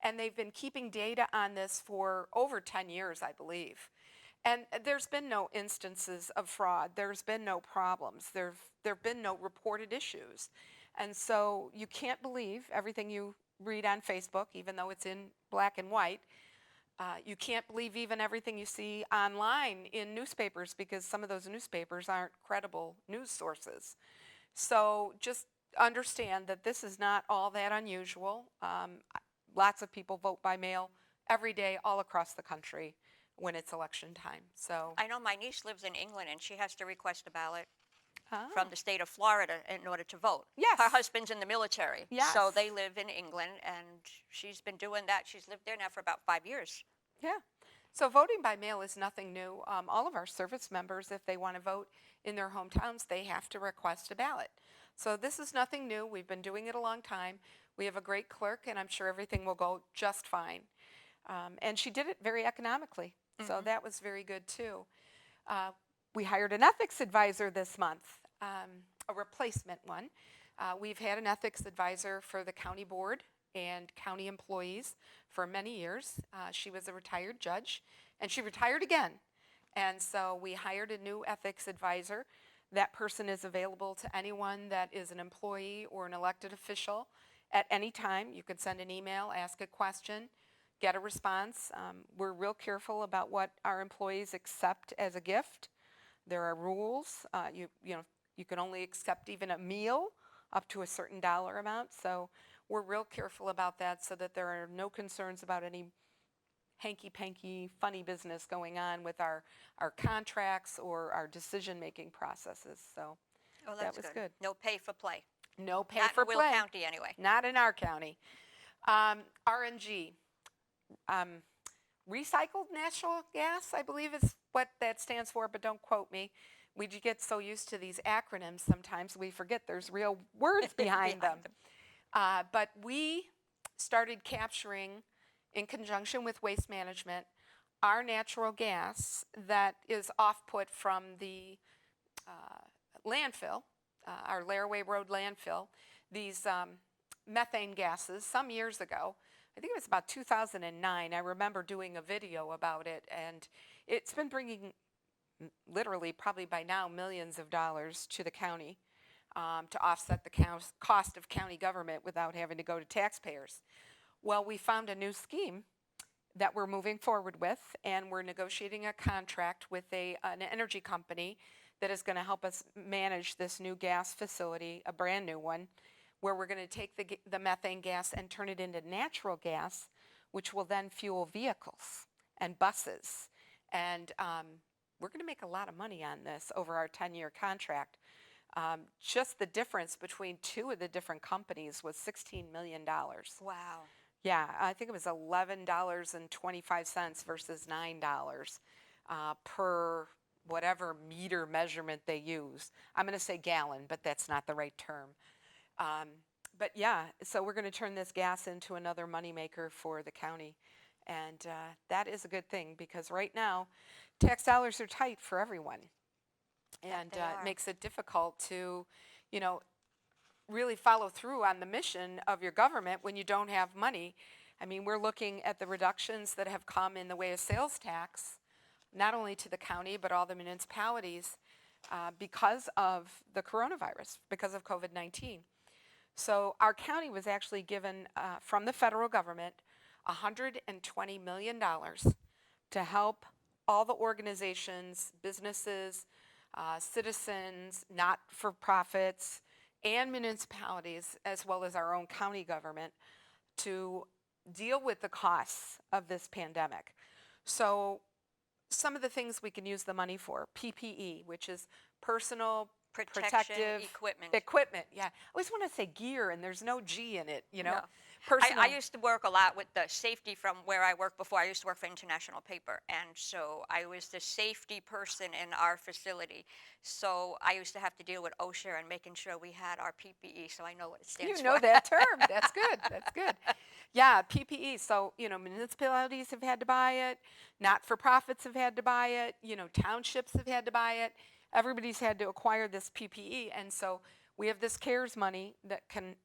And they've been keeping data on this for over 10 years, I believe. And there's been no instances of fraud. There's been no problems. There've been no reported issues. And so you can't believe everything you read on Facebook, even though it's in black and white. You can't believe even everything you see online in newspapers, because some of those newspapers aren't credible news sources. So just understand that this is not all that unusual. Lots of people vote by mail every day all across the country when it's election time. So I know my niece lives in England, and she has to request a ballot Oh. from the state of Florida in order to vote. Yes. Her husband's in the military. Yes. So they live in England, and she's been doing that. She's lived there now for about 5 years. Yeah. So voting by mail is nothing new. All of our service members, if they want to vote in their hometowns, they have to request a ballot. So this is nothing new. We've been doing it a long time. We have a great clerk, and I'm sure everything will go just fine. And she did it very economically. So that was very good too. We hired an ethics advisor this month, a replacement one. We've had an ethics advisor for the county board and county employees for many years. She was a retired judge, and she retired again. And so we hired a new ethics advisor. That person is available to anyone that is an employee or an elected official at any time. You can send an email, ask a question, get a response. We're real careful about what our employees accept as a gift. There are rules. You can only accept even a meal up to a certain dollar amount. So we're real careful about that so that there are no concerns about any hanky-panky funny business going on with our contracts or our decision-making processes. So Oh, that that's was good. good. No pay for play. No pay Not for in Will play. County anyway. Not in our county. RNG, recycled natural gas, I believe is what that stands for, but don't quote me. We get so used to these acronyms sometimes we forget there's real words behind them. But we started capturing, in conjunction with Waste Management, our natural gas that is off-put from the landfill, our Laraway Road landfill, these methane gases some years ago. I think it was about 2009. I remember doing a video about it, and it's been bringing literally probably by now millions of dollars to the county to offset the cost of county government without having to go to taxpayers. Well, we found a new scheme that we're moving forward with, and we're negotiating a contract with an energy company that is going to help us manage this new gas facility, a brand new one, where we're going to take the methane gas and turn it into natural gas, which will then fuel vehicles and buses. And we're going to make a lot of money on this over our 10-year contract. Just the difference between two of the different companies was $16 million. Wow. Yeah, I think it was $11.25 versus $9 per whatever meter measurement they use. I'm going to say gallon, but that's not the right term. But yeah, so we're going to turn this gas into another moneymaker for the county. And that is a good thing, because right now, tax dollars are tight for everyone. And They it are. makes it difficult to, really follow through on the mission of your government when you don't have money. I mean, we're looking at the reductions that have come in the way of sales tax, not only to the county, but all the municipalities because of the coronavirus, because of COVID-19. So our county was actually given from the federal government $120 million to help all the organizations, businesses, citizens, not-for-profits, and municipalities, as well as our own county government, to deal with the costs of this pandemic. So some of the things we can use the money for: PPE, which is personal protective equipment. Yeah, I always want to say gear, and there's no G in it, No. Personal. I used to work a lot with the safety from where I worked before. I used to work for International Paper, and so I was the safety person in our facility. So I used to have to deal with OSHA and making sure we had our PPE, so I know what it stands for. You know that term. That's good. That's good. Yeah, PPE. So, municipalities have had to buy it. Not-for-profits have had to buy it. Townships have had to buy it. Everybody's had to acquire this PPE. And so we have this CARES money that can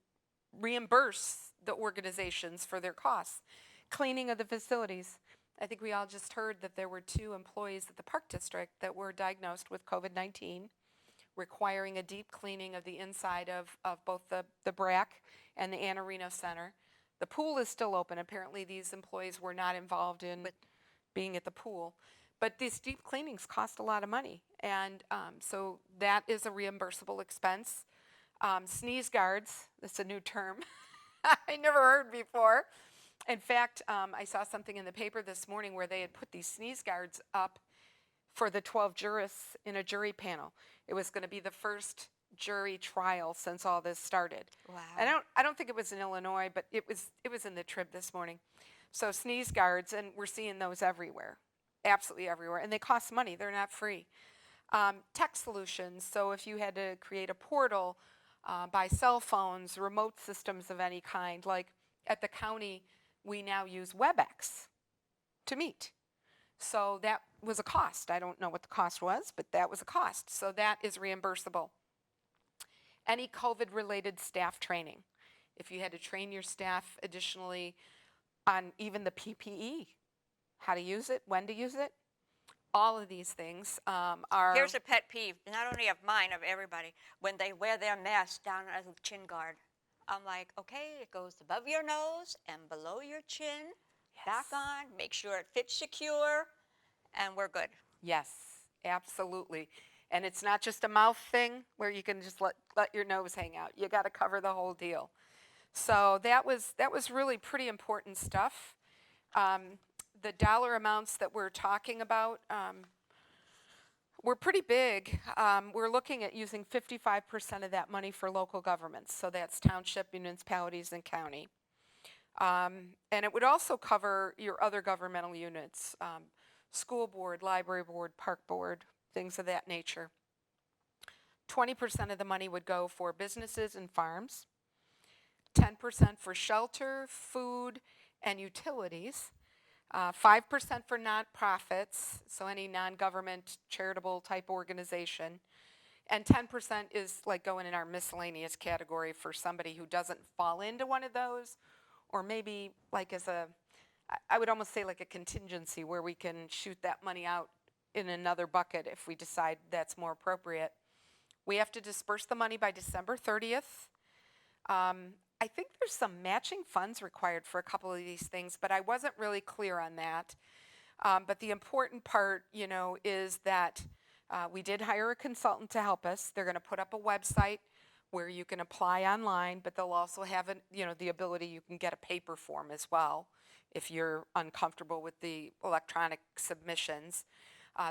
reimburse the organizations for their costs. Cleaning of the facilities. I think we all just heard that there were 2 employees at the Park District that were diagnosed with COVID-19, requiring a deep cleaning of the inside of both the BRAC and the Anna Reno Center. The pool is still open. Apparently these employees were not involved in being at the pool. But these deep cleanings cost a lot of money. And so that is a reimbursable expense. Sneeze guards, that's a new term I never heard before. In fact, I saw something in the paper this morning where they had put these sneeze guards up for the 12 jurists in a jury panel. It was going to be the first jury trial since all this started. Wow. And I don't think it was in Illinois, but it was in the Trib this morning. So sneeze guards, and we're seeing those everywhere, absolutely everywhere, and they cost money. They're not free. Tech solutions. So if you had to create a portal, by cell phones, remote systems of any kind, like at the county, we now use WebEx to meet. So that was a cost. I don't know what the cost was, but that was a cost. So that is reimbursable. Any COVID-related staff training. If you had to train your staff additionally on even the PPE, how to use it, when to use it, all of these things are... Here's a pet peeve, not only of mine, of everybody, when they wear their mask down as a chin guard. I'm like, okay, it goes above your nose and below your chin, back on, make sure it fits secure, and we're good. Yes, absolutely. And it's not just a mouth thing where you can just let your nose hang out. You got to cover the whole deal. So that was really pretty important stuff. The dollar amounts that we're talking about were pretty big. We're looking at using 55% of that money for local governments. So that's township, municipalities, and county. And it would also cover your other governmental units, school board, library board, park board, things of that nature. 20% of the money would go for businesses and farms, 10% for shelter, food, and utilities. 5% for nonprofits, so any non-government charitable type organization, and 10% is like going in our miscellaneous category for somebody who doesn't fall into one of those, or maybe like as I would almost say like a contingency where we can shoot that money out in another bucket if we decide that's more appropriate. We have to disperse the money by December 30th. I think there's some matching funds required for a couple of these things, but I wasn't really clear on that. But the important part, is that we did hire a consultant to help us. They're going to put up a website where you can apply online, but they'll also have the ability, you can get a paper form as well if you're uncomfortable with the electronic submissions.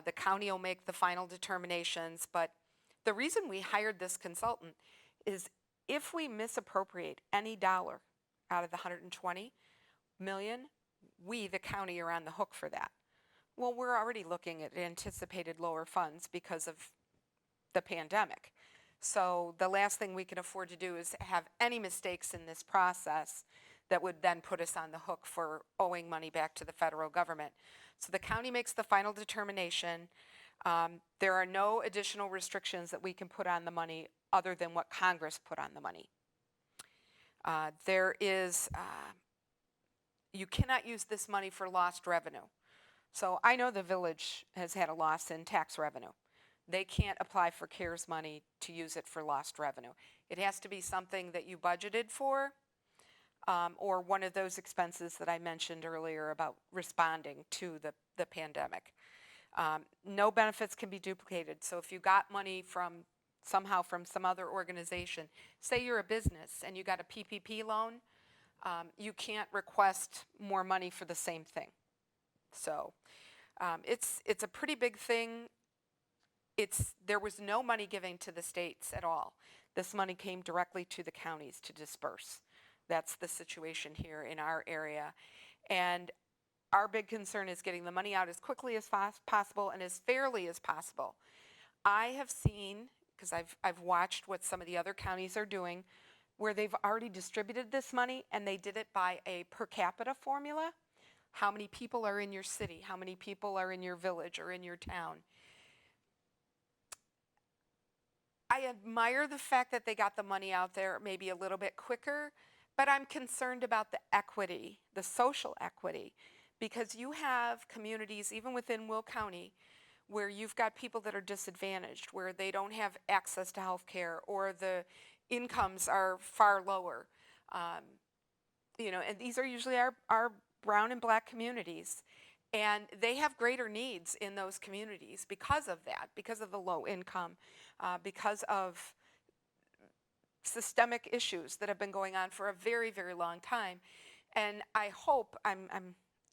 The county will make the final determinations, but the reason we hired this consultant is if we misappropriate any dollar out of the 120 million, we, the county, are on the hook for that. Well, we're already looking at anticipated lower funds because of the pandemic. So the last thing we can afford to do is have any mistakes in this process that would then put us on the hook for owing money back to the federal government. So the county makes the final determination. There are no additional restrictions that we can put on the money other than what Congress put on the money. You cannot use this money for lost revenue. So I know the village has had a loss in tax revenue. They can't apply for CARES money to use it for lost revenue. It has to be something that you budgeted for, or one of those expenses that I mentioned earlier about responding to the pandemic. No benefits can be duplicated. So if you got money somehow from some other organization, say you're a business and you got a PPP loan, you can't request more money for the same thing. So it's a pretty big thing. There was no money given to the states at all. This money came directly to the counties to disperse. That's the situation here in our area. And our big concern is getting the money out as quickly as possible and as fairly as possible. I have seen, because I've watched what some of the other counties are doing, where they've already distributed this money and they did it by a per capita formula. How many people are in your city? How many people are in your village or in your town? I admire the fact that they got the money out there maybe a little bit quicker, but I'm concerned about the equity, the social equity, because you have communities, even within Will County, where you've got people that are disadvantaged, where they don't have access to health care or the incomes are far lower. And these are usually our brown and black communities. And they have greater needs in those communities because of that, because of the low income, because of systemic issues that have been going on for a very, very long time. And I hope, I'm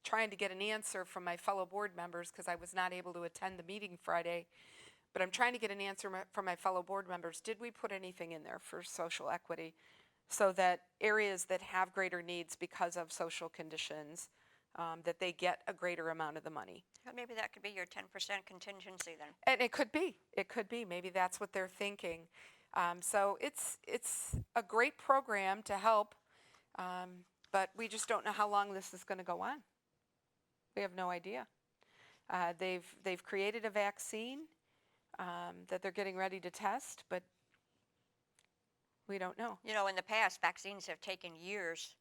trying to get an answer from my fellow board members because I was not able to attend the meeting Friday, but I'm trying to get an answer from my fellow board members. Did we put anything in there for social equity so that areas that have greater needs because of social conditions, that they get a greater amount of the money? Well, maybe that could be your 10% contingency then. And it could be. Maybe that's what they're thinking. So it's a great program to help, but we just don't know how long this is going to go on. We have no idea. They've created a vaccine that they're getting ready to test, but we don't know. In the past, vaccines have taken years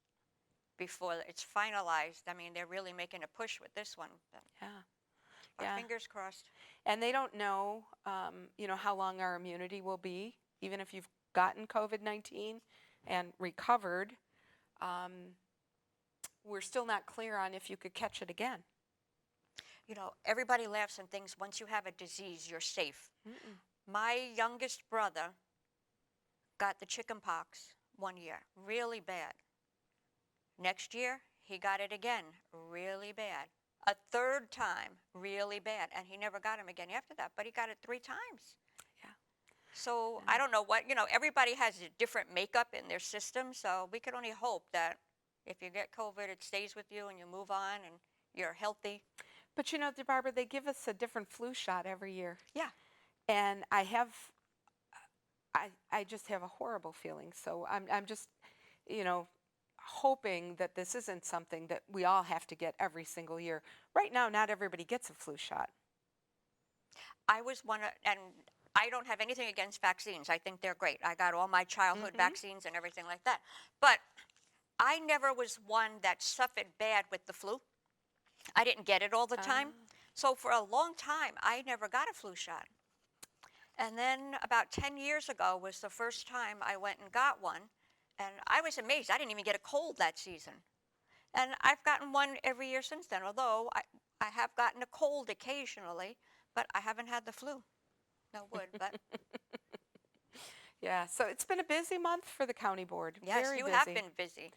before it's finalized. I mean, they're really making a push with this one. Yeah. Fingers crossed. And they don't know, how long our immunity will be, even if you've gotten COVID-19 and recovered. We're still not clear on if you could catch it again. Everybody laughs and thinks once you have a disease, you're safe. Mm-mm. My youngest brother got the chicken pox one year, really bad. Next year, he got it again, really bad. A third time, really bad. And he never got him again after that, but he got it 3 times. Yeah. So I don't know what, everybody has a different makeup in their system, so we could only hope that if you get COVID, it stays with you and you move on and you're healthy. But Barbara, they give us a different flu shot every year. Yeah. And I just have a horrible feeling. So I'm just, hoping that this isn't something that we all have to get every single year. Right now, not everybody gets a flu shot. I was one of, and I don't have anything against vaccines. I think they're great. I got all my childhood vaccines and everything like that. But I never was one that suffered bad with the flu. I didn't get it all the time. So for a long time, I never got a flu shot. And then about 10 years ago was the first time I went and got one. And I was amazed. I didn't even get a cold that season. And I've gotten one every year since then, although I have gotten a cold occasionally, but I haven't had the flu. No wood, but. Yeah, so it's been a busy month for the county board. Yes, Very you busy. have been busy.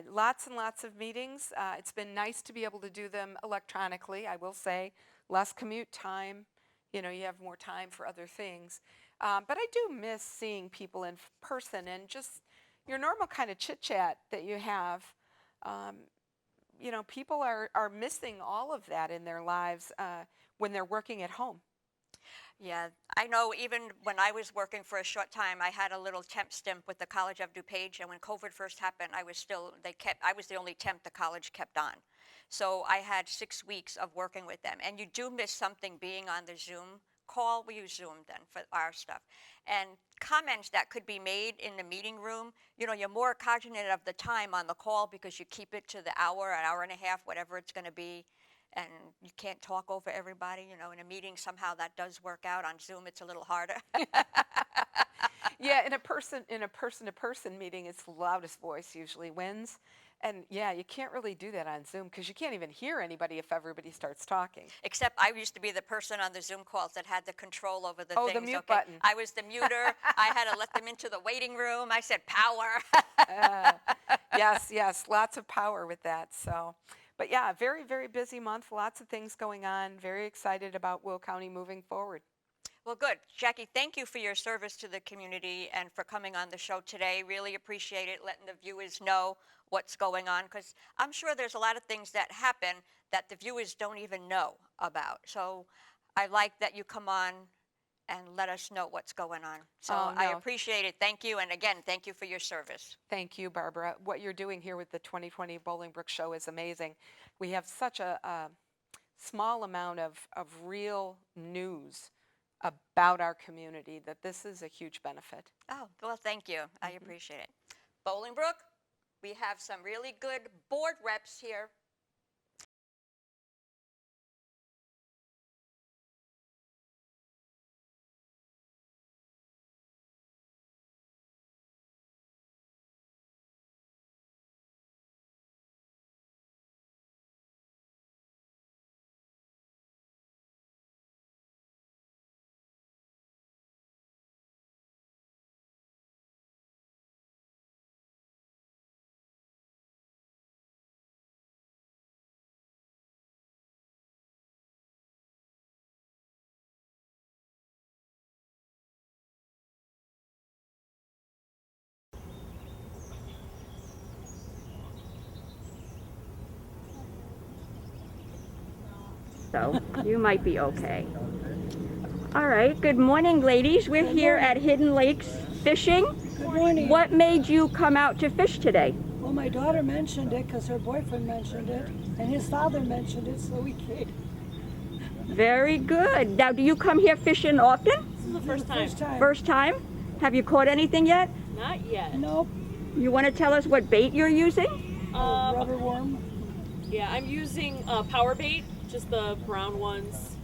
Lots and lots of meetings. It's been nice to be able to do them electronically, I will say. Less commute time. You know, you have more time for other things. But I do miss seeing people in person and just your normal kind of chit-chat that you have. You know, people are missing all of that in their lives when they're working at home. Yeah, I know even when I was working for a short time, I had a little temp stint with the College of DuPage, and when COVID first happened, I was the only temp the college kept on. So I had 6 weeks of working with them, and you do miss something being on the Zoom call. We use Zoom then for our stuff. And comments that could be made in the meeting room, you know, you're more cognizant of the time on the call because you keep it to the hour, an hour and a half, whatever it's going to be. And you can't talk over everybody, you know, in a meeting. Somehow that does work out. On Zoom, it's a little harder. Yeah, in a person-to-person meeting, it's the loudest voice usually wins. And yeah, you can't really do that on Zoom because you can't even hear anybody if everybody starts talking. Except I used to be the person on the Zoom calls that had the control over the Oh, things. the mute button. I was the muter. I had to let them into the waiting room. I said power. Yes, lots of power with that. So, but yeah, very, very busy month. Lots of things going on. Very excited about Will County moving forward. Well, good. Jackie, thank you for your service to the community and for coming on the show today. Really appreciate it, letting the viewers know what's going on, because I'm sure there's a lot of things that happen that the viewers don't even know about. So I like that you come on and let us know what's going on. So Oh, no. I appreciate it. Thank you. And again, thank you for your service. Thank you, Barbara. What you're doing here with the 2020 Bolingbrook show is amazing. We have such a small amount of real news about our community that this is a huge benefit. Oh, well, thank you. I appreciate it. Bolingbrook, we have some really good board reps here. So you might be okay. All right. Good morning, ladies. We're here at Hidden Lakes fishing. Good morning. What made you come out to fish today? Well, my daughter mentioned it because her boyfriend mentioned it, and his father mentioned it, so we came. Very good. Now, do you come here fishing often? This is the first time. First time? Have you caught anything yet? Not yet. Nope. You want to tell us what bait you're using? Rubber worm. Yeah, I'm using power bait, just the brown ones.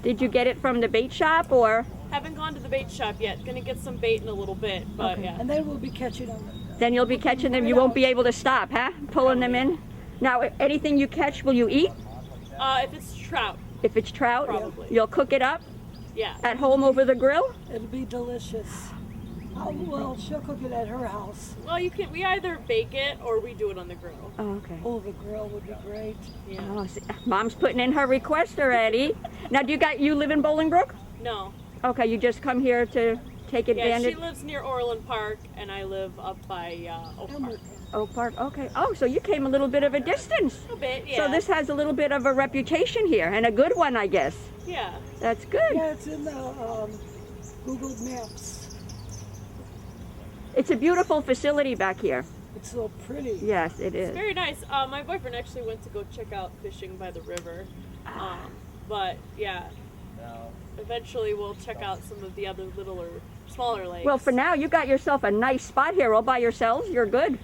Did you get it from the bait shop or? Haven't gone to the bait shop yet. Gonna get some bait in a little bit, but Okay. yeah. And then we'll be catching them. Then you'll be catching them. You won't be able to stop, huh? Pulling them in. Now, anything you catch, will you eat? If it's trout, If it's trout, Probably. you'll cook it up yeah. at home over the grill? It'll be delicious. Oh, well, she'll cook it at her house. Well, we either bake it or we do it on the grill. Oh, okay. Oh, the grill would be great. Yeah. Oh, see, Mom's putting in her request already. Now, you live in Bolingbrook? No. Okay, you just come here to take Yeah, advantage? she lives near Orland Park, and I live up by Oak Park. Oak Park, okay. Oh, so you came a little bit of a distance. A bit, yeah. So this has a little bit of a reputation here, and a good one, I guess. Yeah. That's good. Yeah, it's in the Google Maps. It's a beautiful facility back here. It's so pretty. Yes, it It's is. very nice. My boyfriend actually went to go check out fishing by the river. But yeah, eventually we'll check out some of the other smaller lakes. Well, for now, you got yourself a nice spot here all by yourselves. You're good.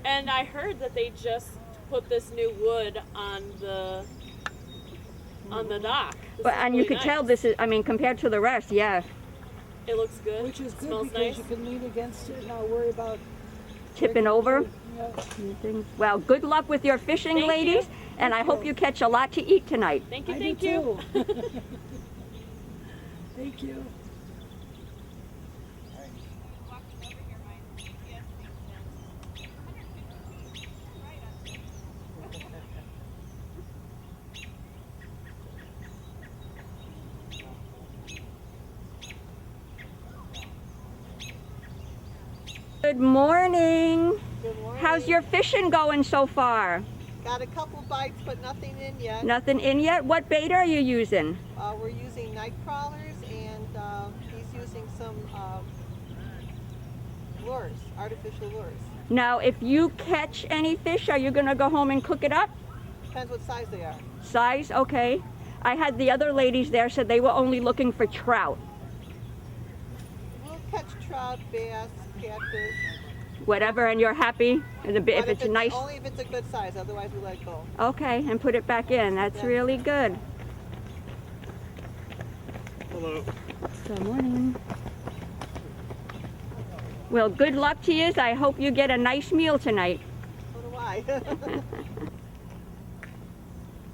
And I heard that they just put this new wood on the dock. This But, is and you really could tell nice. this is, I mean, compared to the rest, yeah. It looks good. Which is good Smells because nice. you can lean against it and not worry about Tipping over. Yeah. Things. Well, good luck with your fishing, Thank ladies. you. And I hope you catch a lot to eat tonight. Thank you, I thank do you. too. Thank you. Good morning. Good morning. How's your fishing going so far? Got a couple bites, but nothing in yet. Nothing in yet? What bait are you using? We're using night crawlers, and he's using some lures, artificial lures. Now, if you catch any fish, are you going to go home and cook it up? Depends what size they are. Size? Okay. I had the other ladies there said they were only looking for trout. We'll catch trout, bass, catfish. Whatever, and you're happy? And if But it's nice. only if it's a good size. Otherwise, we let it go. Okay, and put it back in. That's Yeah. really good. Hello. Good morning. Well, good luck to you. I hope you get a nice meal tonight. So do I.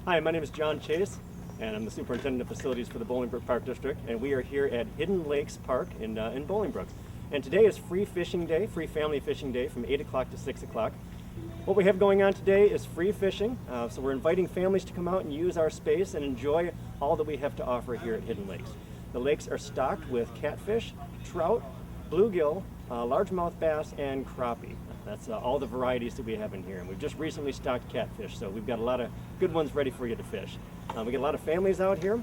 Hi, my name is John Chase, and I'm the Superintendent of Facilities for the Bolingbrook Park District, and we are here at Hidden Lakes Park in Bolingbrook. And today is free fishing day, free family fishing day from 8 o'clock to 6 o'clock. What we have going on today is free fishing, so we're inviting families to come out and use our space and enjoy all that we have to offer here at Hidden Lakes. The lakes are stocked with catfish, trout, bluegill, largemouth bass, and crappie. That's all the varieties that we have in here. And we've just recently stocked catfish, so we've got a lot of good ones ready for you to fish. We get a lot of families out here,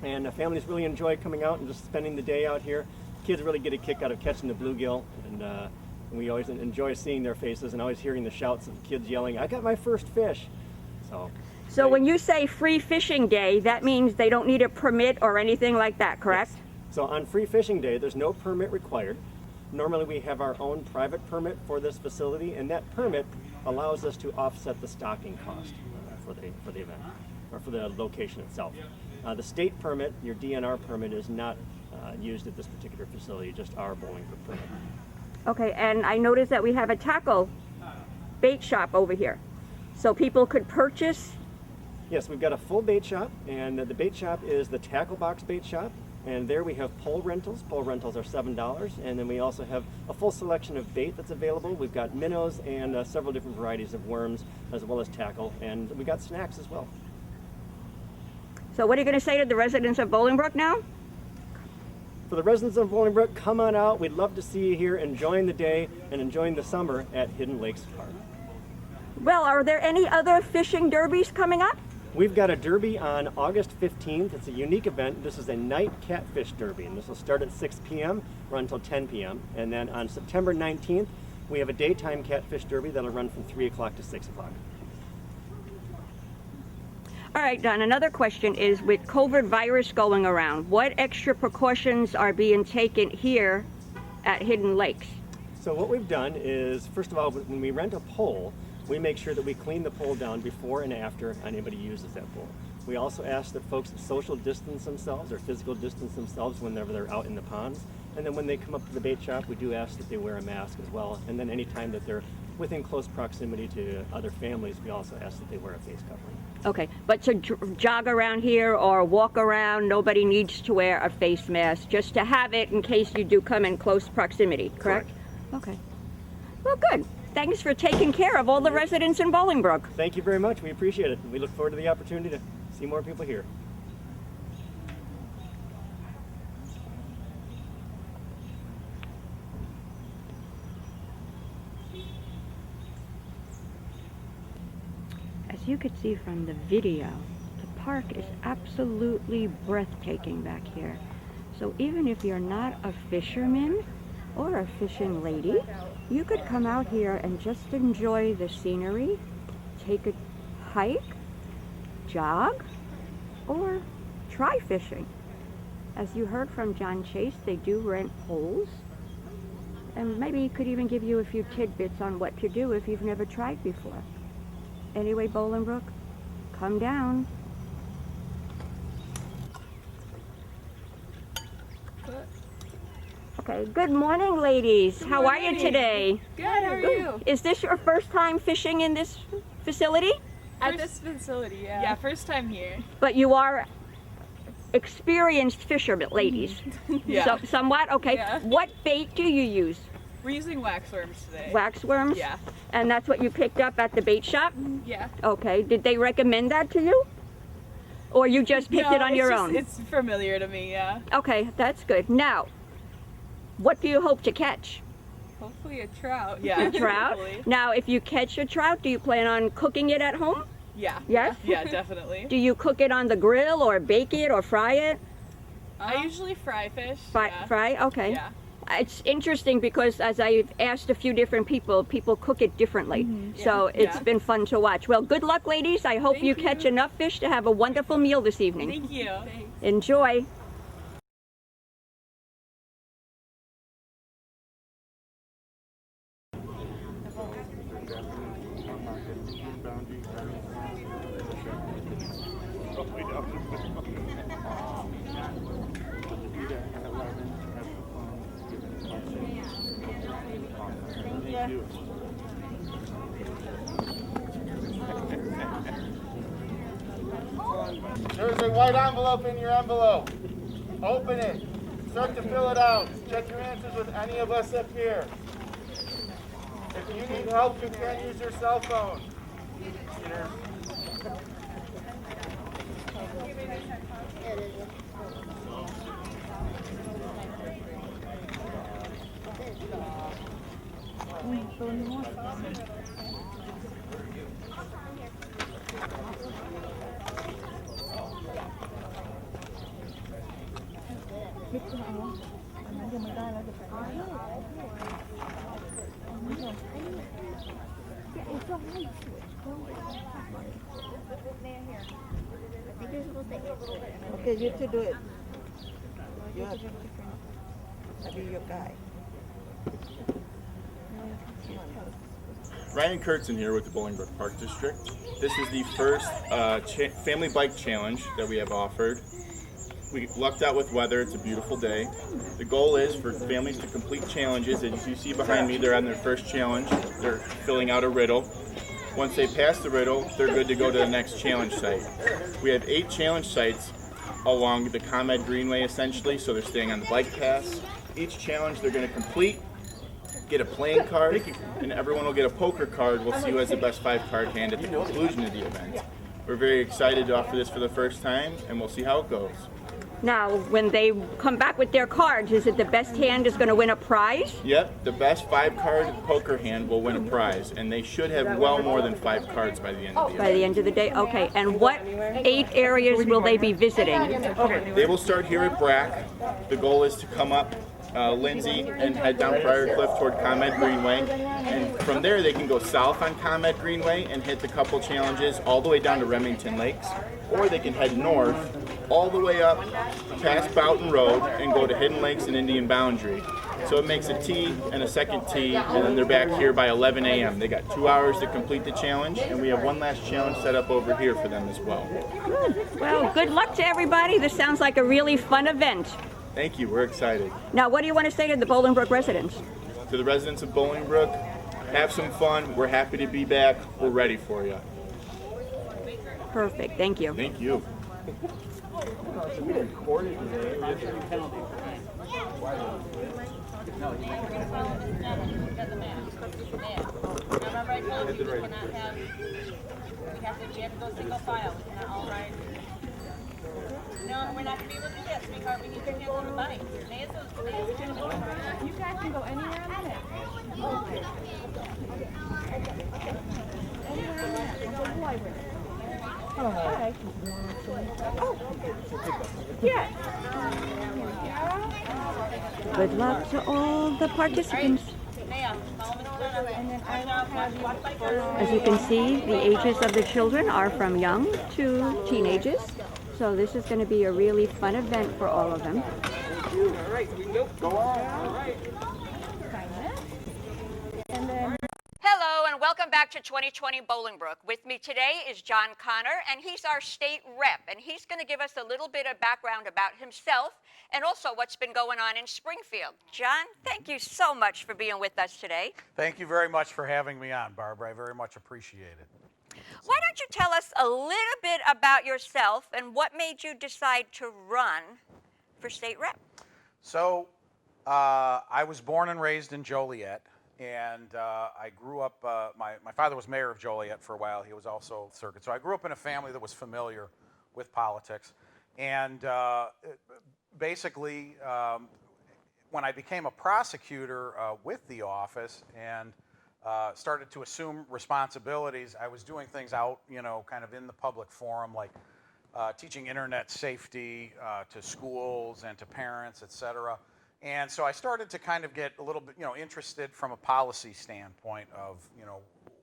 and families really enjoy coming out and just spending the day out here. Kids really get a kick out of catching the bluegill, and we always enjoy seeing their faces and always hearing the shouts of the kids yelling, "I got my first fish!" So when you say free fishing day, that means they don't need a permit or anything like that, correct? Yes. So on free fishing day, there's no permit required. Normally we have our own private permit for this facility, and that permit allows us to offset the stocking cost for the event, or for the location itself. The state permit, your DNR permit, is not used at this particular facility, just our Bolingbrook permit. Okay, and I noticed that we have a tackle bait shop over here. So people could purchase. Yes, we've got a full bait shop, and the bait shop is the Tackle Box Bait Shop, and there we have pole rentals. Pole rentals are $7, and then we also have a full selection of bait that's available. We've got minnows and several different varieties of worms, as well as tackle, and we got snacks as well. So what are you going to say to the residents of Bolingbrook now? For the residents of Bolingbrook, come on out. We'd love to see you here enjoying the day and enjoying the summer at Hidden Lakes Park. Well, are there any other fishing derbies coming up? We've got a derby on August 15th. It's a unique event. This is a night catfish derby, and this will start at 6 p.m., run until 10 p.m. And then on September 19th, we have a daytime catfish derby that'll run from 3 o'clock to 6 o'clock. All right, Don, another question is, with COVID virus going around, what extra precautions are being taken here at Hidden Lakes? So what we've done is, first of all, when we rent a pole, we make sure that we clean the pole down before and after anybody uses that pole. We also ask that folks social distance themselves or physical distance themselves whenever they're out in the ponds. And then when they come up to the bait shop, we do ask that they wear a mask as well. And then anytime that they're within close proximity to other families, we also ask that they wear a face covering. Okay, but to jog around here or walk around, nobody needs to wear a face mask, just to have it in case you do come in close proximity, correct? Okay. Well, good. Thanks for taking care of all the residents in Bolingbrook. Thank you very much. We appreciate it. We look forward to the opportunity to see more people here. As you could see from the video, the park is absolutely breathtaking back here. So even if you're not a fisherman or a fishing lady, you could come out here and just enjoy the scenery, take a hike, jog, or try fishing. As you heard from John Chase, they do rent poles, and maybe he could even give you a few tidbits on what to do if you've never tried before. Anyway, Bolingbrook, come down. Okay, good morning, ladies. How are you today? Good, how are you? Is this your first time fishing in this facility? At this facility, yeah. Yeah, first time here. But you are experienced fishermen, ladies. Yeah. So, somewhat? Okay. Yeah. What bait do you use? We're using waxworms today. Waxworms? Yeah. And that's what you picked up at the bait shop? Yeah. Okay. Did they recommend that to you? Or you just picked it on your own? It's familiar to me, yeah. Okay, that's good. Now, what do you hope to catch? Hopefully a trout. Yeah. Trout? Hopefully. Now, if you catch a trout, do you plan on cooking it at home? Yeah. Yes? Yeah, definitely. Do you cook it on the grill or bake it or fry it? I usually fry fish. Fry? Okay. Yeah. It's interesting because as I've asked a few different people, people cook it differently. So it's been fun to watch. Well, good luck, ladies. I hope you catch enough fish to have a wonderful meal this evening. Thank you. Enjoy. There's a white envelope in your envelope. Open it. Start to fill it out. Check your answers with any of us up here. If you need help, you can't use your cell phone. Okay, you two do it. You have to be your guy. Ryan Kurtzen here with the Bolingbrook Park District. This is the first family bike challenge that we have offered. We lucked out with weather. It's a beautiful day. The goal is for families to complete challenges. As you see behind me, they're on their first challenge. They're filling out a riddle. Once they pass the riddle, they're good to go to the next challenge site. We have 8 challenge sites along the ComEd Greenway essentially, so they're staying on the bike paths. Each challenge they're going to complete, get a playing card, and everyone will get a poker card. We'll see who has the best 5-card hand at the conclusion of the event. We're very excited to offer this for the first time, and we'll see how it goes. Now, when they come back with their cards, is it the best hand is going to win a prize? Yep, the best 5-card poker hand will win a prize, and they should have well more than 5 cards by the end of the By event. the end of the day? Okay. And what 8 areas will they be visiting? They will start here at Brack. The goal is to come up Lindsay and head down Briar Cliff toward ComEd Greenway. And from there they can go south on ComEd Greenway and hit the couple challenges all the way down to Remington Lakes. Or they can head north all the way up past Boughton Road and go to Hidden Lakes and Indian Boundary. So it makes a T and a second T, and then they're back here by 11 a.m. They got 2 hours to complete the challenge, and we have one last challenge set up over here for them as well. Well, good luck to everybody. This sounds like a really fun event. Thank you, we're excited. Now, what do you want to say to the Bolingbrook residents? To the residents of Bolingbrook, have some fun. We're happy to be back. We're ready for you. Perfect. Thank you. Thank you. Remember I told you we cannot have, we have to go single file, we cannot all ride. No, we're not gonna be able to do that, sweetheart, we need your hands on the bike. You guys can go anywhere on it. Oh, hi. Yeah. Good luck to all the participants. Naya, follow me. As you can see, the ages of the children are from young to teenagers. So this is going to be a really fun event for all of them. Hello and welcome back to 2020 Bolingbrook. With me today is John Connor, and he's our state rep, and he's going to give us a little bit of background about himself and also what's been going on in Springfield. John, thank you so much for being with us today. Thank you very much for having me on, Barbara. I very much appreciate it. Why don't you tell us a little bit about yourself and what made you decide to run for state rep? So, I was born and raised in Joliet, and I grew up, my father was mayor of Joliet for a while. He was also circuit. So I grew up in a family that was familiar with politics. And basically, when I became a prosecutor with the office and started to assume responsibilities, I was doing things out, kind of in the public forum, like teaching internet safety to schools and to parents, et cetera. And so I started to kind of get a little bit, interested from a policy standpoint of,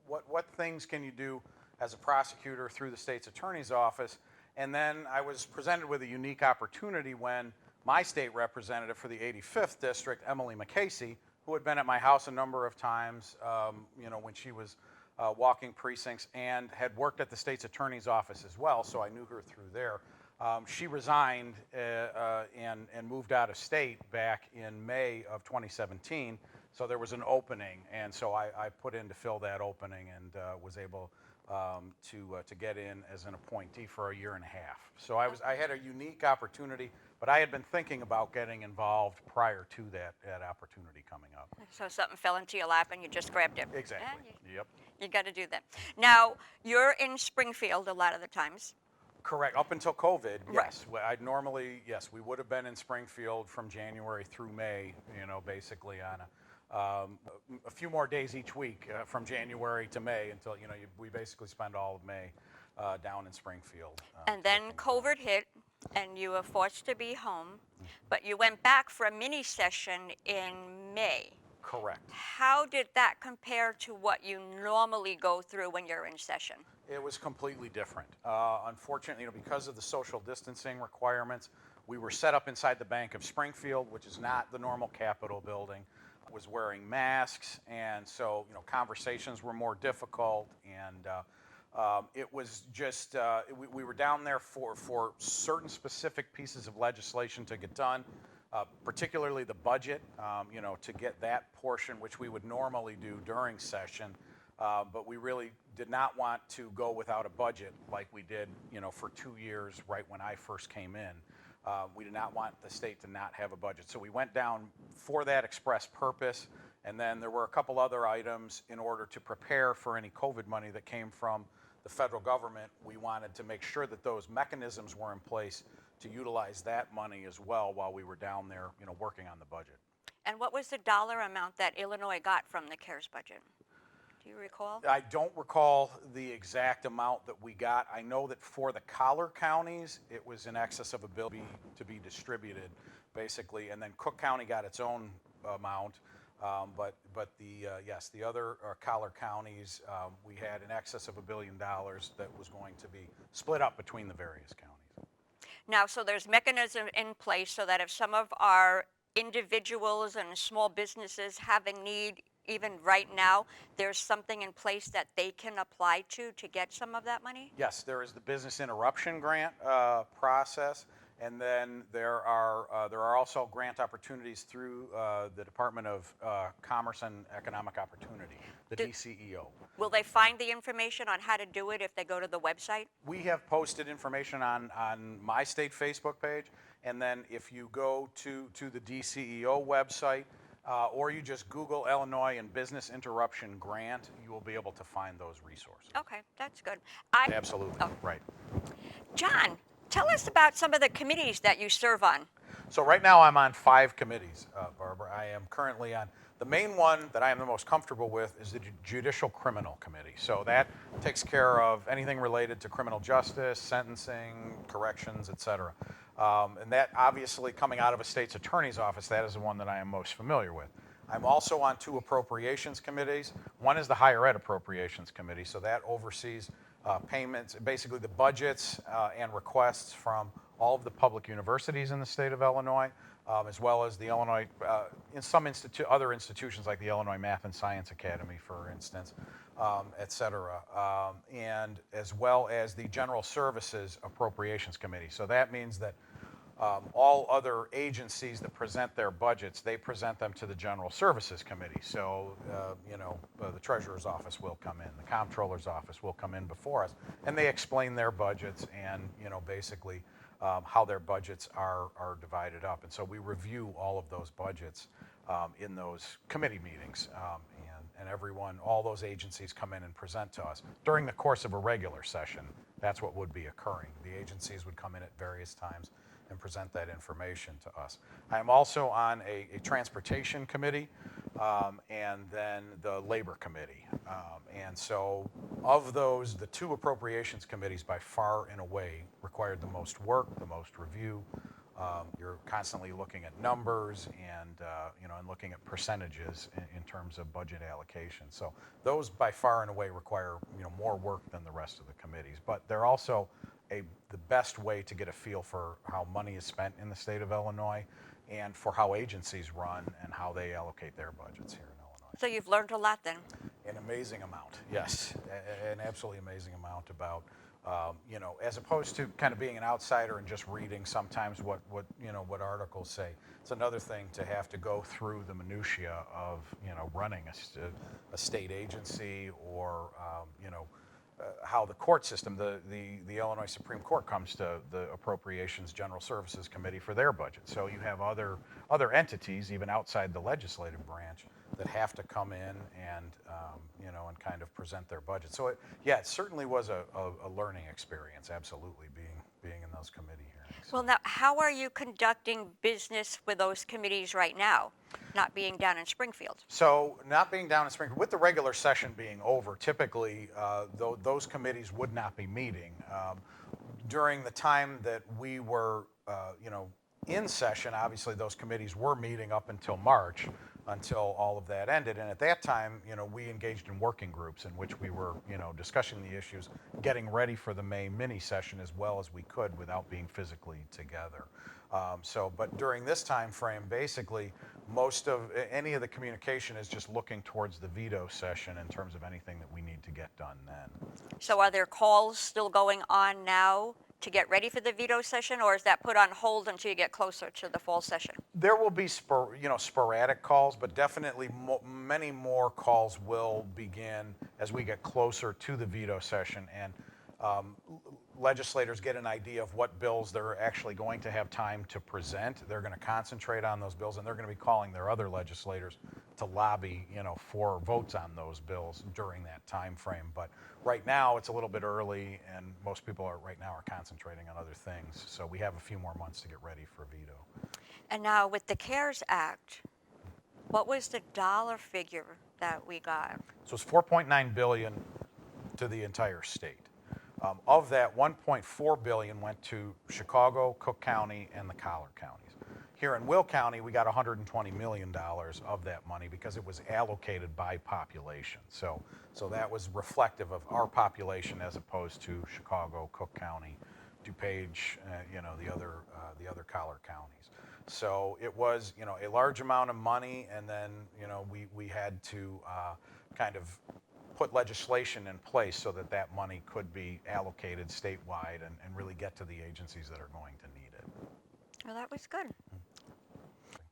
what things can you do as a prosecutor through the state's attorney's office. And then I was presented with a unique opportunity when my state representative for the 85th district, Emily McCasey, who had been at my house a number of times, when she was walking precincts and had worked at the state's attorney's office as well, so I knew her through there. She resigned and moved out of state back in May of 2017, so there was an opening, and so I put in to fill that opening and was able to get in as an appointee for a year and a half. So I had a unique opportunity, but I had been thinking about getting involved prior to that opportunity coming up. So something fell into your lap and you just grabbed it. Exactly. Yep. You got to do that. Now, you're in Springfield a lot of the times. Correct. Up until COVID, Right. yes. We would have been in Springfield from January through May, basically on a few more days each week from January to May until, we basically spend all of May down in Springfield. And then COVID hit and you were forced to be home, but you went back for a mini session in May. Correct. How did that compare to what you normally go through when you're in session? It was completely different. Unfortunately, because of the social distancing requirements, we were set up inside the Bank of Springfield, which is not the normal Capitol building. I was wearing masks, and so conversations were more difficult, and it was just we were down there for certain specific pieces of legislation to get done. Particularly the budget, to get that portion, which we would normally do during session, but we really did not want to go without a budget like we did, for 2 years right when I first came in. We did not want the state to not have a budget. So we went down for that express purpose, and then there were a couple other items in order to prepare for any COVID money that came from the federal government. We wanted to make sure that those mechanisms were in place to utilize that money as well while we were down there, working on the budget. And what was the dollar amount that Illinois got from the CARES budget? Do you recall? I don't recall the exact amount that we got. I know that for the collar counties, it was in excess of $1 billion to be distributed, basically, and then Cook County got its own amount. But the other collar counties, we had in excess of $1 billion that was going to be split up between the various counties. Now, so there's mechanism in place so that if some of our individuals and small businesses have a need, even right now, there's something in place that they can apply to get some of that money? Yes, there is the business interruption grant process, and then there are also grant opportunities through the Department of Commerce and Economic Opportunity, the DCEO. Will they find the information on how to do it if they go to the website? We have posted information on my state Facebook page, and then if you go to the DCEO website, or you just Google Illinois and Business Interruption Grant, you will be able to find those resources. Okay, that's good. Absolutely, right. John, tell us about some of the committees that you serve on. So right now I'm on 5 committees, Barbara. I am currently on, the main one that I am the most comfortable with is the Judicial Criminal Committee. So that takes care of anything related to criminal justice, sentencing, corrections, et cetera. And that obviously coming out of a state's attorney's office, that is the one that I am most familiar with. I'm also on 2 appropriations committees. One is the Higher Ed Appropriations Committee, so that oversees payments, basically the budgets and requests from all of the public universities in the state of Illinois, as well as the Illinois, in some other institutions like the Illinois Math and Science Academy, for instance, et cetera, and as well as the General Services Appropriations Committee. So that means that all other agencies that present their budgets, they present them to the General Services Committee. So, the Treasurer's Office will come in, the Comptroller's Office will come in before us, and they explain their budgets and, basically how their budgets are divided up. And so we review all of those budgets in those committee meetings. And all those agencies come in and present to us during the course of a regular session. That's what would be occurring. The agencies would come in at various times and present that information to us. I am also on a transportation committee and then the labor committee. And so of those, the 2 appropriations committees by far and away required the most work, the most review. You're constantly looking at numbers and looking at percentages in terms of budget allocation. So those by far and away require more work than the rest of the committees. But they're also the best way to get a feel for how money is spent in the state of Illinois and for how agencies run and how they allocate their budgets here in Illinois. So you've learned a lot then. An amazing amount, yes, an absolutely amazing amount about, as opposed to kind of being an outsider and just reading sometimes what articles say. It's another thing to have to go through the minutia of, running a state agency or, how the court system, the Illinois Supreme Court comes to the Appropriations General Services Committee for their budget. So you have other entities, even outside the legislative branch, that have to come in and, and kind of present their budget. So it certainly was a learning experience, absolutely, being in those committee hearings. Well, now, how are you conducting business with those committees right now, not being down in Springfield? So not being down in Springfield, with the regular session being over, typically those committees would not be meeting. During the time that we were, in session, obviously those committees were meeting up until March, until all of that ended. And at that time, we engaged in working groups in which we were, discussing the issues, getting ready for the May mini session as well as we could without being physically together. But during this time frame, basically, most of any of the communication is just looking towards the veto session in terms of anything that we need to get done then. So are there calls still going on now to get ready for the veto session, or is that put on hold until you get closer to the fall session? There will be sporadic calls, but definitely many more calls will begin as we get closer to the veto session and legislators get an idea of what bills they're actually going to have time to present. They're going to concentrate on those bills, and they're going to be calling their other legislators to lobby, for votes on those bills during that time frame. But right now, it's a little bit early, and most people are concentrating on other things. So we have a few more months to get ready for veto. And now with the CARES Act, what was the dollar figure that we got? So it's $4.9 billion to the entire state. Of that, $1.4 billion went to Chicago, Cook County, and the collar counties. Here in Will County, we got $120 million of that money because it was allocated by population. So that was reflective of our population as opposed to Chicago, Cook County, DuPage, the other collar counties. So it was, a large amount of money, and then, we had to kind of put legislation in place so that money could be allocated statewide and really get to the agencies that are going to need it. Well, that was good.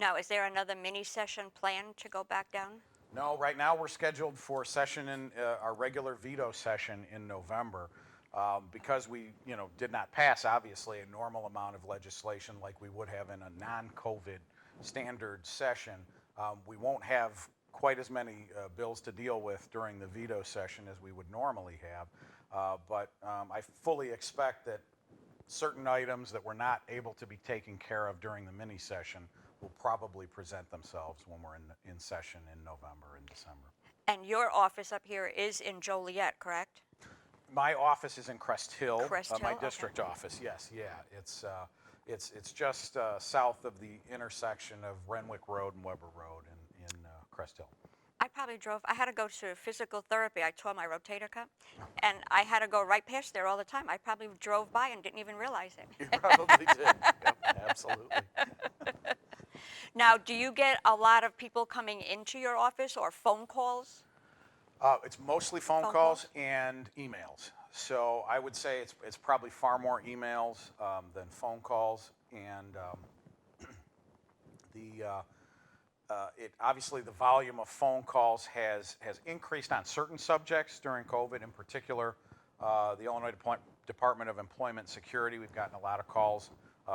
Now, is there another mini session planned to go back down? No, right now we're scheduled for session in our regular veto session in November. Because we, did not pass, obviously, a normal amount of legislation like we would have in a non-COVID standard session, we won't have quite as many bills to deal with during the veto session as we would normally have. But I fully expect that certain items that were not able to be taken care of during the mini session will probably present themselves when we're in session in November and December. And your office up here is in Joliet, correct? My office is in Crest Hill. Crest Hill, my district office, yes, yeah. It's just south of the intersection of Renwick Road and Weber Road in Crest Hill. I probably drove. I had to go to physical therapy. I tore my rotator cuff, and I had to go right past there all the time. I probably drove by and didn't even realize it. You probably did. Yep, absolutely. Now, do you get a lot of people coming into your office or phone calls? It's mostly phone calls and emails. So I would say it's probably far more emails than phone calls, and obviously the volume of phone calls has increased on certain subjects during COVID. In particular, the Illinois Department of Employment Security. We've gotten a lot of calls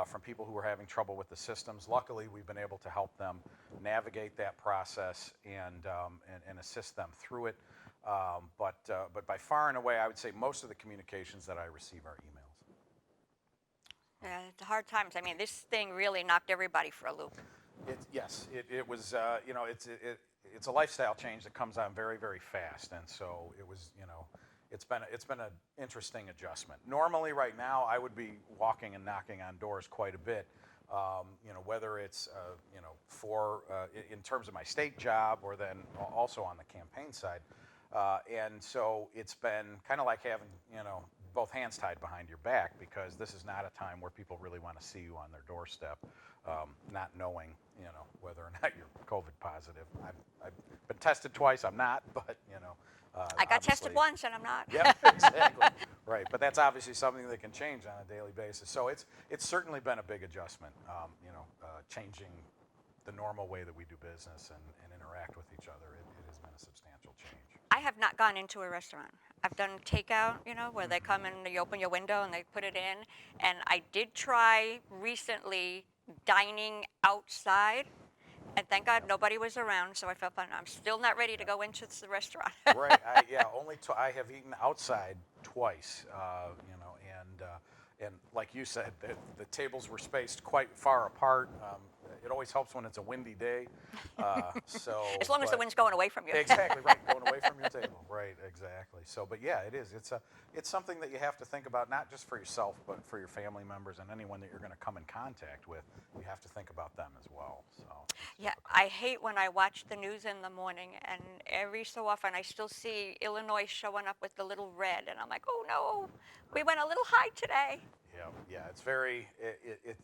from people who are having trouble with the systems. Luckily, we've been able to help them navigate that process and assist them through it. But by far and away, I would say most of the communications that I receive are emails. Yeah, it's hard times. I mean, this thing really knocked everybody for a loop. Yes, it was. It's a lifestyle change that comes on very, very fast, and so it was. It's been an interesting adjustment. Normally, right now, I would be walking and knocking on doors quite a bit. Whether it's in terms of my state job or then also on the campaign side. And so it's been kind of like having, both hands tied behind your back, because this is not a time where people really want to see you on their doorstep, not knowing, whether or not you're COVID positive. I've been tested twice. I'm not, but, I got tested once and I'm not. Yep, exactly. Right, but that's obviously something that can change on a daily basis. So it's certainly been a big adjustment, changing the normal way that we do business and interact with each other. It has been a substantial change. I have not gone into a restaurant. I've done takeout, where they come and you open your window and they put it in. And I did try recently dining outside. And thank God nobody was around, so I felt fine. I'm still not ready to go into the restaurant. Right. I have eaten outside twice, and like you said, the tables were spaced quite far apart. It always helps when it's a windy day. As long as the wind's going away from you. Exactly right, going away from your table. Right, exactly. So, but yeah, it is. It's something that you have to think about, not just for yourself, but for your family members and anyone that you're going to come in contact with. You have to think about them as well. So. Yeah, I hate when I watch the news in the morning, and every so often I still see Illinois showing up with the little red, and I'm like, oh no, we went a little high today. Yeah, it's very,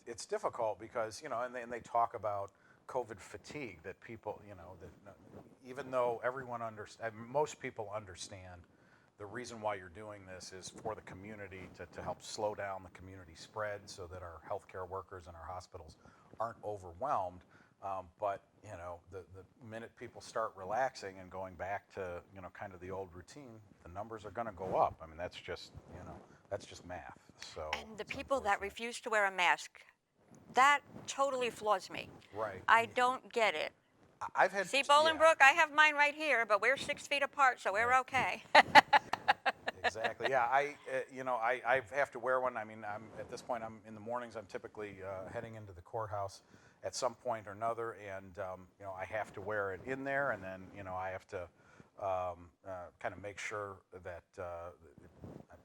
it's difficult because, and they talk about COVID fatigue, that people, that even though most people understand the reason why you're doing this is for the community, to help slow down the community spread so that our healthcare workers and our hospitals aren't overwhelmed. But the minute people start relaxing and going back to kind of the old routine, the numbers are going to go up. I mean, that's just math. So. And the people that refuse to wear a mask, that totally floors me. Right. I don't get it. I've had. See, Bolingbrook, I have mine right here, but we're 6 feet apart, so we're okay. Exactly. Yeah. I have to wear one. I mean, at this point, I'm in the mornings. I'm typically heading into the courthouse at some point or another, and I have to wear it in there, and then I have to kind of make sure that I'm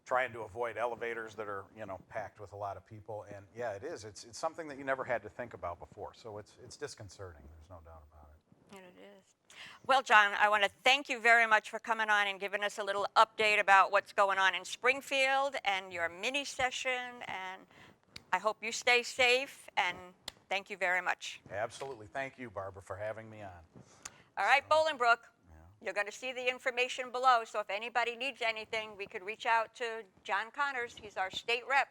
trying to avoid elevators that are packed with a lot of people. And yeah, it is. It's something that you never had to think about before. So it's disconcerting. There's no doubt about it. And it is. Well, John, I want to thank you very much for coming on and giving us a little update about what's going on in Springfield and your mini session. And I hope you stay safe, and thank you very much. Absolutely. Thank you, Barbara, for having me on. All right, Bolingbrook, you're going to see the information below. So if anybody needs anything, we could reach out to John Connors. He's our state rep.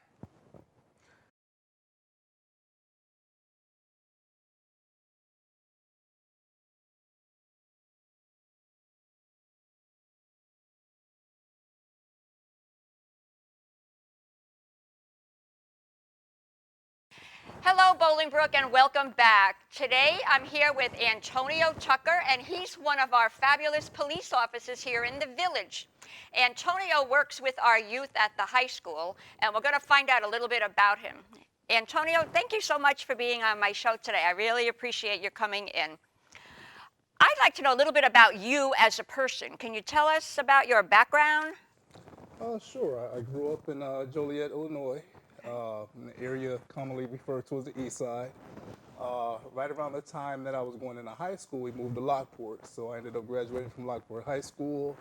Hello, Bolingbrook, and welcome back. Today, I'm here with Antonio Tucker, and he's one of our fabulous police officers here in the village. Antonio works with our youth at the high school, and we're going to find out a little bit about him. Antonio, thank you so much for being on my show today. I really appreciate you coming in. I'd like to know a little bit about you as a person. Can you tell us about your background? Sure. I grew up in Joliet, Illinois. In the area commonly referred to as the East Side. Right around the time that I was going into high school, we moved to Lockport. So I ended up graduating from Lockport High School.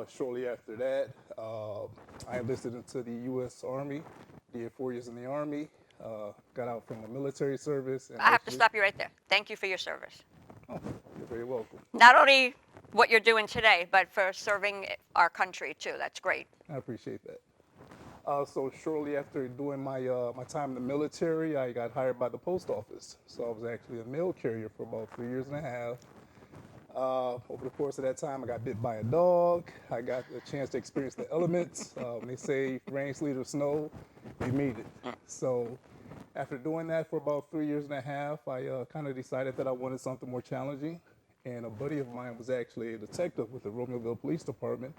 Shortly after that, I enlisted into the U.S. Army, did 4 years in the Army, got out from the military service. And I have to stop you right there. Thank you for your service. Oh, you're very welcome. Not only what you're doing today, but for serving our country too. That's great. I appreciate that. So shortly after doing my my time in the military, I got hired by the post office. So I was actually a mail carrier for about 3 years and a half. Over the course of that time, I got bit by a dog. I got a chance to experience the elements. When they say rain, sleet, or snow, we made it. So after doing that for about 3 years and a half, I kind of decided that I wanted something more challenging. And a buddy of mine was actually a detective with the Romeoville Police Department.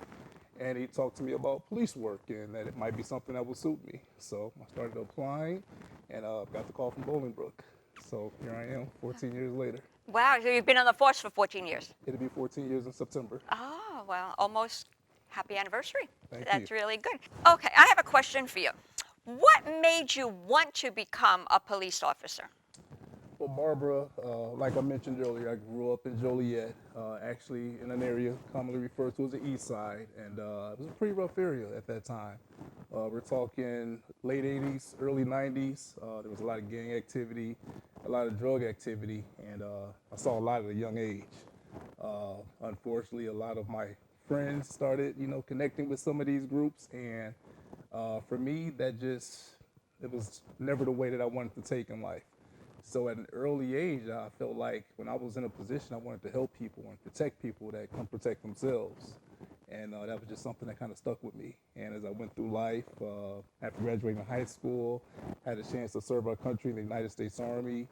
And he talked to me about police work and that it might be something that would suit me. So I started applying and got the call from Bolingbrook. So here I am, 14 years later. Wow, so you've been on the force for 14 years. It'll be 14 years in September. Oh, well, almost happy anniversary. Thank That's you. really good. Okay, I have a question for you. What made you want to become a police officer? Well, Barbara, like I mentioned earlier, I grew up in Joliet, actually in an area commonly referred to as the East Side, and it was a pretty rough area at that time. We're talking late 80s, early 90s. There was a lot of gang activity, a lot of drug activity, and I saw a lot at a young age. Unfortunately, a lot of my friends started, connecting with some of these groups, and for me, it was never the way that I wanted to take in life. So at an early age, I felt like when I was in a position, I wanted to help people and protect people that can protect themselves. And that was just something that kind of stuck with me. And as I went through life, after graduating high school, had a chance to serve our country in the United States Army.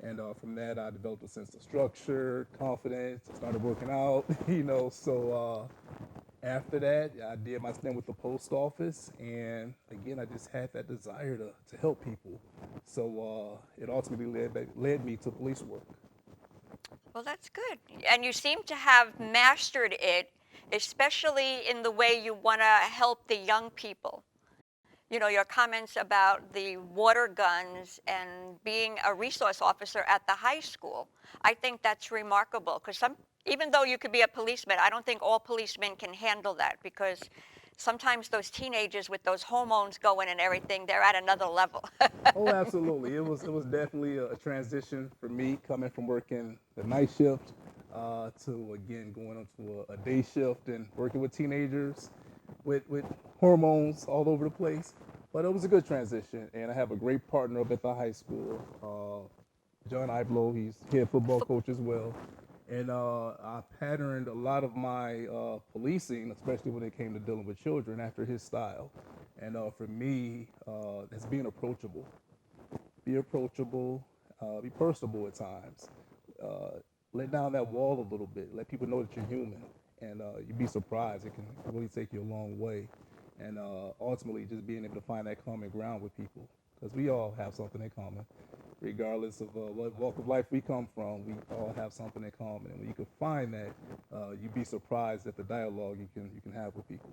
And from that, I developed a sense of structure, confidence, I started working out, So after that, I did my stint with the post office. And again, I just had that desire to help people. So it ultimately led me to police work. Well, that's good. And you seem to have mastered it, especially in the way you want to help the young people. Your comments about the water guns and being a resource officer at the high school. I think that's remarkable because even though you could be a policeman, I don't think all policemen can handle that because sometimes those teenagers with those hormones going and everything, they're at another level. Oh, absolutely. It was definitely a transition for me coming from working the night shift to, again, going on to a day shift and working with teenagers with hormones all over the place. But it was a good transition, and I have a great partner up at the high school, John Iblow. He's head football coach as well. And I patterned a lot of my policing, especially when it came to dealing with children, after his style. And for me, it's being approachable. Be approachable, be personable at times. Let down that wall a little bit. Let people know that you're human. And you'd be surprised. It can really take you a long way. And ultimately, just being able to find that common ground with people. Because we all have something in common. Regardless of what walk of life we come from, we all have something in common. And when you can find that, you'd be surprised at the dialogue you can have with people.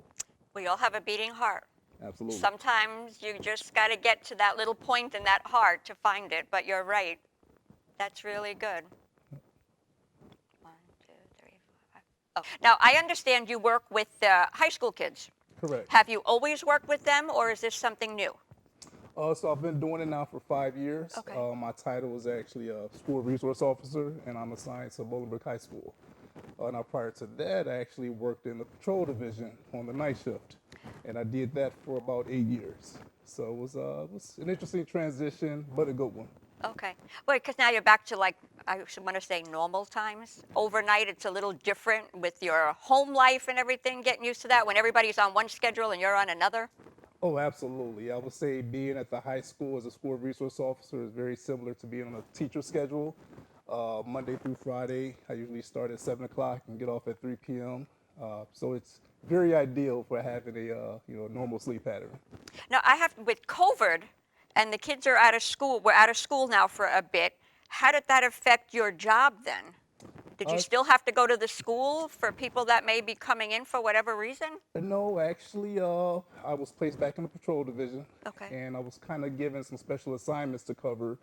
We all have a beating heart. Absolutely. Sometimes you just got to get to that little point in that heart to find it, but you're right. That's really good. 1, 2, 3, 4, 5. Oh. Now, I understand you work with high school kids. Correct. Have you always worked with them, or is this something new? So I've been doing it now for 5 years. Okay. My title is actually a school resource officer, and I'm assigned to Bolingbrook High School. Now, prior to that, I actually worked in the patrol division on the night shift, and I did that for about 8 years. So it was an interesting transition, but a good one. Okay. Well, because now you're back to, like, I want to say normal times. Overnight, it's a little different with your home life and everything, getting used to that when everybody's on one schedule and you're on another. Oh, absolutely. I would say being at the high school as a school resource officer is very similar to being on a teacher schedule. Monday through Friday, I usually start at 7 o'clock and get off at 3 p.m. So it's very ideal for having a normal sleep pattern. Now, with COVID, and the kids are out of school, we're out of school now for a bit. How did that affect your job then? Did you still have to go to the school for people that may be coming in for whatever reason? No, actually, I was placed back in the patrol division. Okay. And I was kind of given some special assignments to cover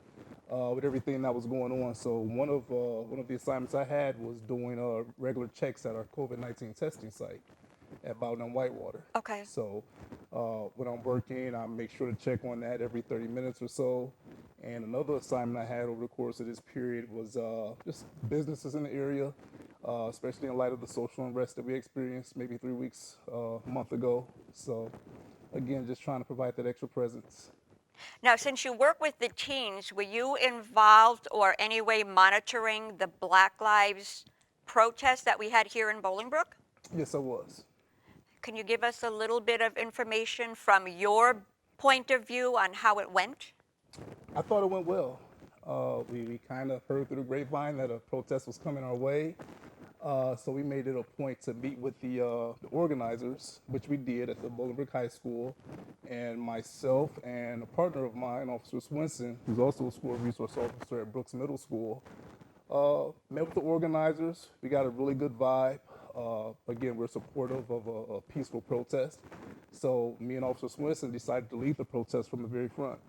with everything that was going on. So one of the assignments I had was doing regular checks at our COVID-19 testing site at Bowden and Whitewater. Okay. So when I'm working, I make sure to check on that every 30 minutes or so. And another assignment I had over the course of this period was just businesses in the area, especially in light of the social unrest that we experienced maybe 3 weeks, a month ago. So again, just trying to provide that extra presence. Now, since you work with the teens, were you involved or any way monitoring the Black Lives protest that we had here in Bolingbrook? Yes, I was. Can you give us a little bit of information from your point of view on how it went? I thought it went well. We kind of heard through the grapevine that a protest was coming our way. So we made it a point to meet with the organizers, which we did at the Bolingbrook High School, and myself and a partner of mine, Officer Swinson, who's also a school resource officer at Brooks Middle School, met with the organizers. We got a really good vibe. Again, we're supportive of a peaceful protest. So me and Officer Swinson decided to lead the protest from the very front.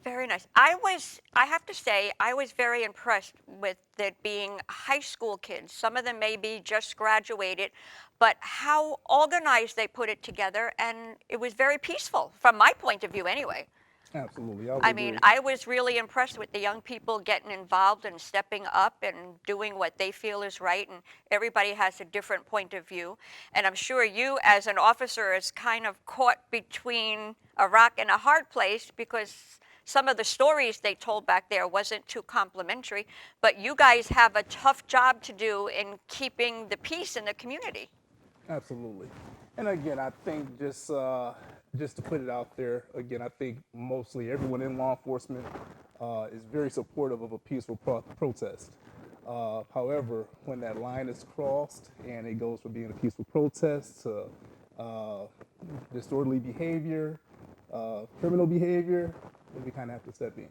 Very nice. I have to say, I was very impressed with it being high school kids. Some of them maybe just graduated, but how organized they put it together, and it was very peaceful, from my point of view anyway. Absolutely, I mean, I was really impressed with the young people getting involved and stepping up and doing what they feel is right, and everybody has a different point of view. And I'm sure you, as an officer, is kind of caught between a rock and a hard place, because some of the stories they told back there wasn't too complimentary, but you guys have a tough job to do in keeping the peace in the community. Absolutely. And again, I think just to put it out there, again, I think mostly everyone in law enforcement is very supportive of a peaceful protest. However, when that line is crossed and it goes from being a peaceful protest to disorderly behavior, criminal behavior, then we kind of have to step in.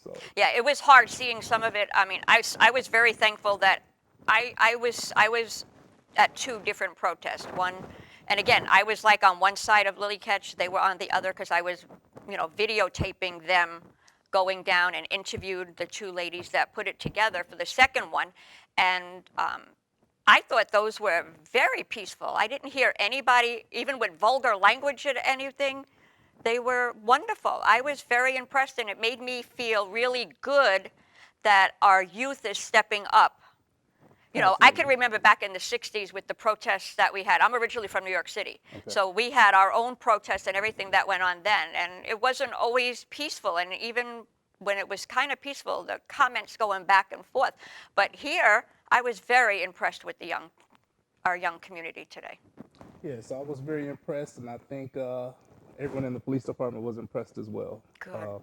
So. Yeah, it was hard seeing some of it. I mean, I was very thankful that I was at two different protests. One, and again, I was like on one side of Lily Catch, they were on the other, because I was, videotaping them going down, and interviewed the two ladies that put it together for the second one. And I thought those were very peaceful. I didn't hear anybody, even with vulgar language or anything. They were wonderful. I was very impressed, and it made me feel really good that our youth is stepping up. I can remember back in the 60s with the protests that we had. I'm originally from New York City. Okay. So we had our own protests and everything that went on then. And it wasn't always peaceful. And even when it was kind of peaceful, the comments going back and forth. But here, I was very impressed with our young community today. Yes, I was very impressed, and I think everyone in the police department was impressed as well. Good.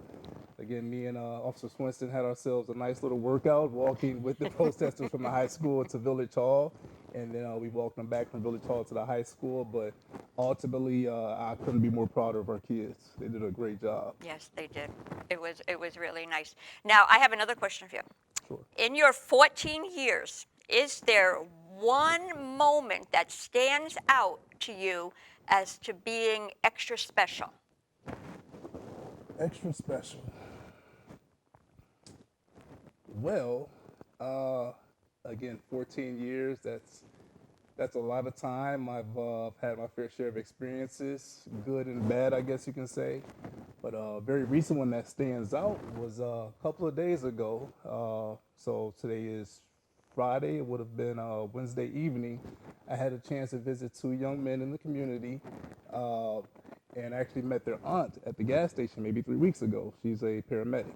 Again, me and Officer Swinston had ourselves a nice little workout walking with the protesters from the high school to Village Hall, and then we walked them back from Village Hall to the high school. But ultimately, I couldn't be more proud of our kids. They did a great job. Yes, they did. It was really nice. Now, I have another question for you. Sure. In your 14 years, is there one moment that stands out to you as to being extra special? Extra special. Well, again, 14 years, that's a lot of time. I've had my fair share of experiences, good and bad, I guess you can say. But a very recent one that stands out was a couple of days ago. So today is Friday. It would have been Wednesday evening. I had a chance to visit two young men in the community and actually met their aunt at the gas station maybe 3 weeks ago. She's a paramedic.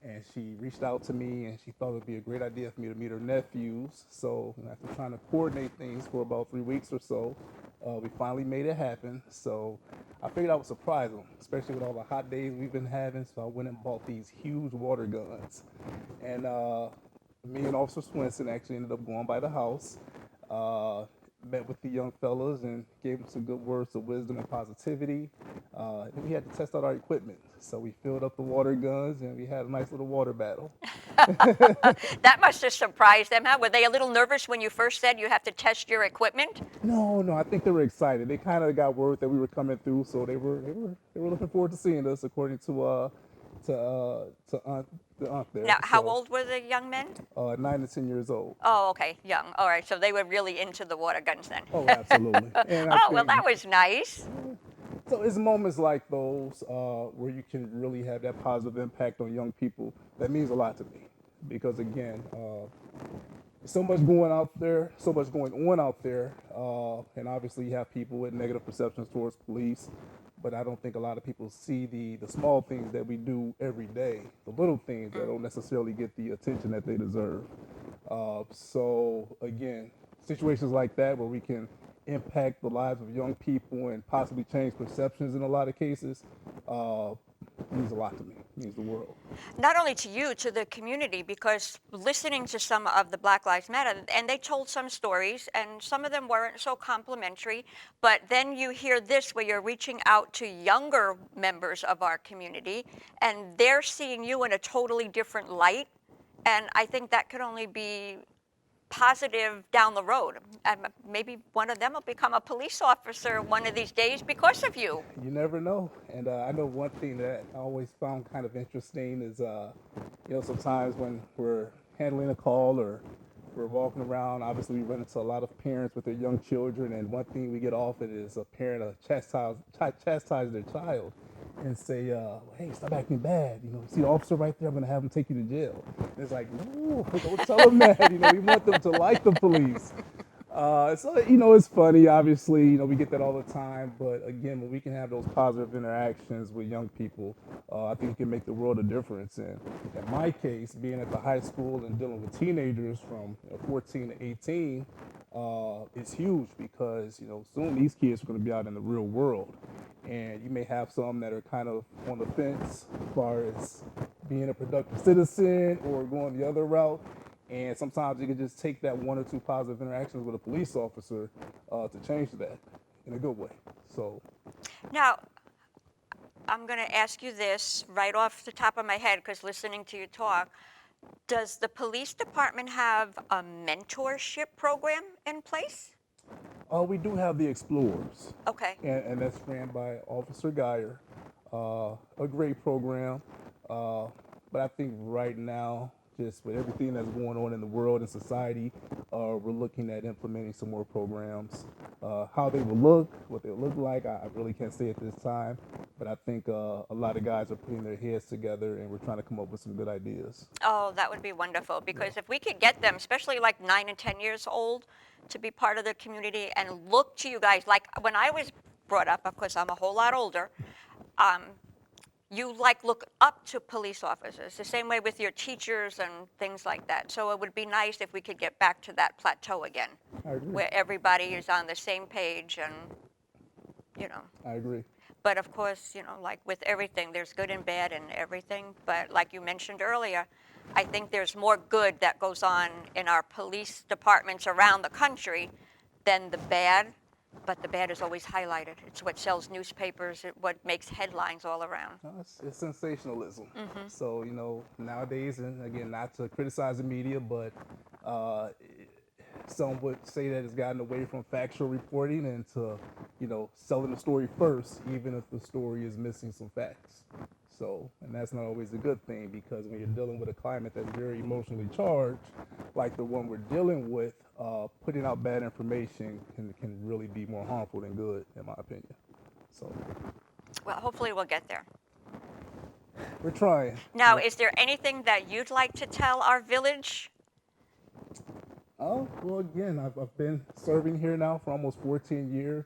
And she reached out to me, and she thought it would be a great idea for me to meet her nephews. So after trying to coordinate things for about 3 weeks or so, we finally made it happen. So I figured I would surprise them, especially with all the hot days we've been having. So I went and bought these huge water guns. And me and Officer Swinson actually ended up going by the house, met with the young fellas and gave them some good words of wisdom and positivity. And we had to test out our equipment. So we filled up the water guns and we had a nice little water battle. That must have surprised them, huh? Were they a little nervous when you first said you have to test your equipment? No, I think they were excited. They kind of got word that we were coming through, so they were looking forward to seeing us, according to the aunt there. Now, how So, old were the young men? 9 to 10 years old. Oh, okay, young. All right, so they were really into the water guns then. Oh, absolutely. And I Oh, well, think that was nice. so. It's moments like those where you can really have that positive impact on young people. That means a lot to me because again, so much going out there, so much going on out there, and obviously you have people with negative perceptions towards police. But I don't think a lot of people see the small things that we do every day, the little things that don't necessarily get the attention that they deserve. So again, situations like that where we can impact the lives of young people and possibly change perceptions in a lot of cases means a lot to me, means the world. Not only to you, to the community, because listening to some of the Black Lives Matter, and they told some stories, and some of them weren't so complimentary, but then you hear this where you're reaching out to younger members of our community, and they're seeing you in a totally different light, and I think that could only be positive down the road. Maybe one of them will become a police officer one of these days because of you. You never know. And I know one thing that I always found kind of interesting is, sometimes when we're handling a call or we're walking around, obviously we run into a lot of parents with their young children, and one thing we get often is a parent chastise their child and say, hey, stop acting bad. See the officer right there, I'm going to have him take you to jail. And it's like, no, don't tell them that. We want them to like the police. So, it's funny, obviously, we get that all the time. But again, when we can have those positive interactions with young people, I think it can make the world a difference. And in my case, being at the high school and dealing with teenagers from 14 to 18, is huge because, soon these kids are going to be out in the real world. And you may have some that are kind of on the fence as far as being a productive citizen or going the other route. And sometimes you can just take that one or two positive interactions with a police officer to change that in a good way. So Now, I'm going to ask you this right off the top of my head because listening to you talk. Does the police department have a mentorship program in place? we do have the Explorers. Okay. And that's ran by Officer Geyer. A great program. But I think right now, just with everything that's going on in the world and society, we're looking at implementing some more programs. How they will look, what they'll look like, I really can't say at this time. But I think a lot of guys are putting their heads together and we're trying to come up with some good ideas. Oh, that would be wonderful because if we could get them, especially like 9 and 10 years old, to be part of the community and look to you guys. Like when I was brought up, of course, I'm a whole lot older. You look up to police officers the same way with your teachers and things like that. So it would be nice if we could get back to that plateau again, where everybody is on the same page and, I agree. But of course, like with everything, there's good and bad in everything. But like you mentioned earlier, I think there's more good that goes on in our police departments around the country than the bad. But the bad is always highlighted. It's what sells newspapers, what makes headlines all around. It's sensationalism. So, nowadays, and again, not to criticize the media, but some would say that it's gotten away from factual reporting and to, selling the story first, even if the story is missing some facts. So, and that's not always a good thing because when you're dealing with a climate that's very emotionally charged, like the one we're dealing with, putting out bad information can really be more harmful than good, in my opinion. So, well, hopefully we'll get there. We're trying. Now, is there anything that you'd like to tell our village? Oh, well, again, I've been serving here now for almost 14 years.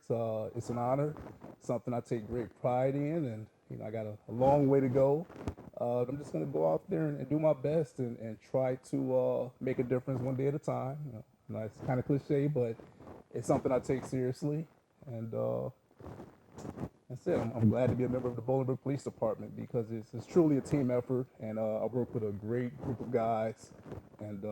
It's an honor, something I take great pride in, and I got a long way to go. I'm just going to go out there and do my best and try to make a difference one day at a time. It's kind of cliche, but it's something I take seriously. And that's it. I'm glad to be a member of the Bolingbrook Police Department because it's truly a team effort, and I work with a great group of guys. And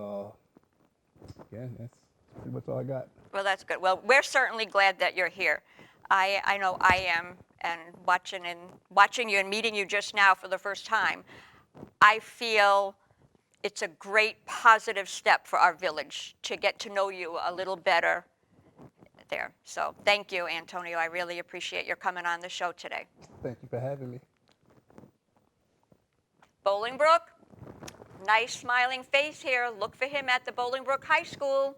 again, that's pretty much all I got. Well, that's good. Well, we're certainly glad that you're here. I know I am, and watching you and meeting you just now for the first time, I feel it's a great positive step for our village to get to know you a little better there. So thank you, Antonio. I really appreciate your coming on the show today. Thank you for having me. Bolingbrook, nice smiling face here. Look for him at the Bolingbrook High School.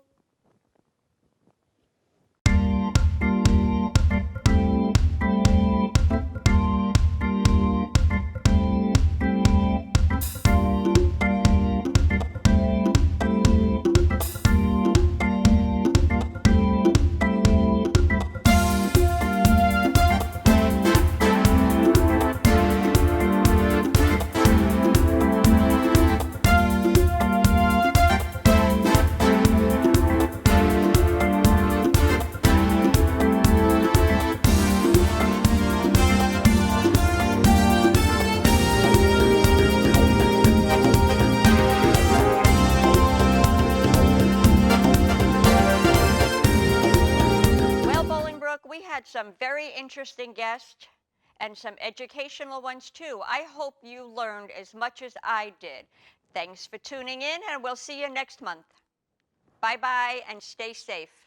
We had some very interesting guests and some educational ones too. I hope you learned as much as I did. Thanks for tuning in, and we'll see you next month. Bye-bye and stay safe.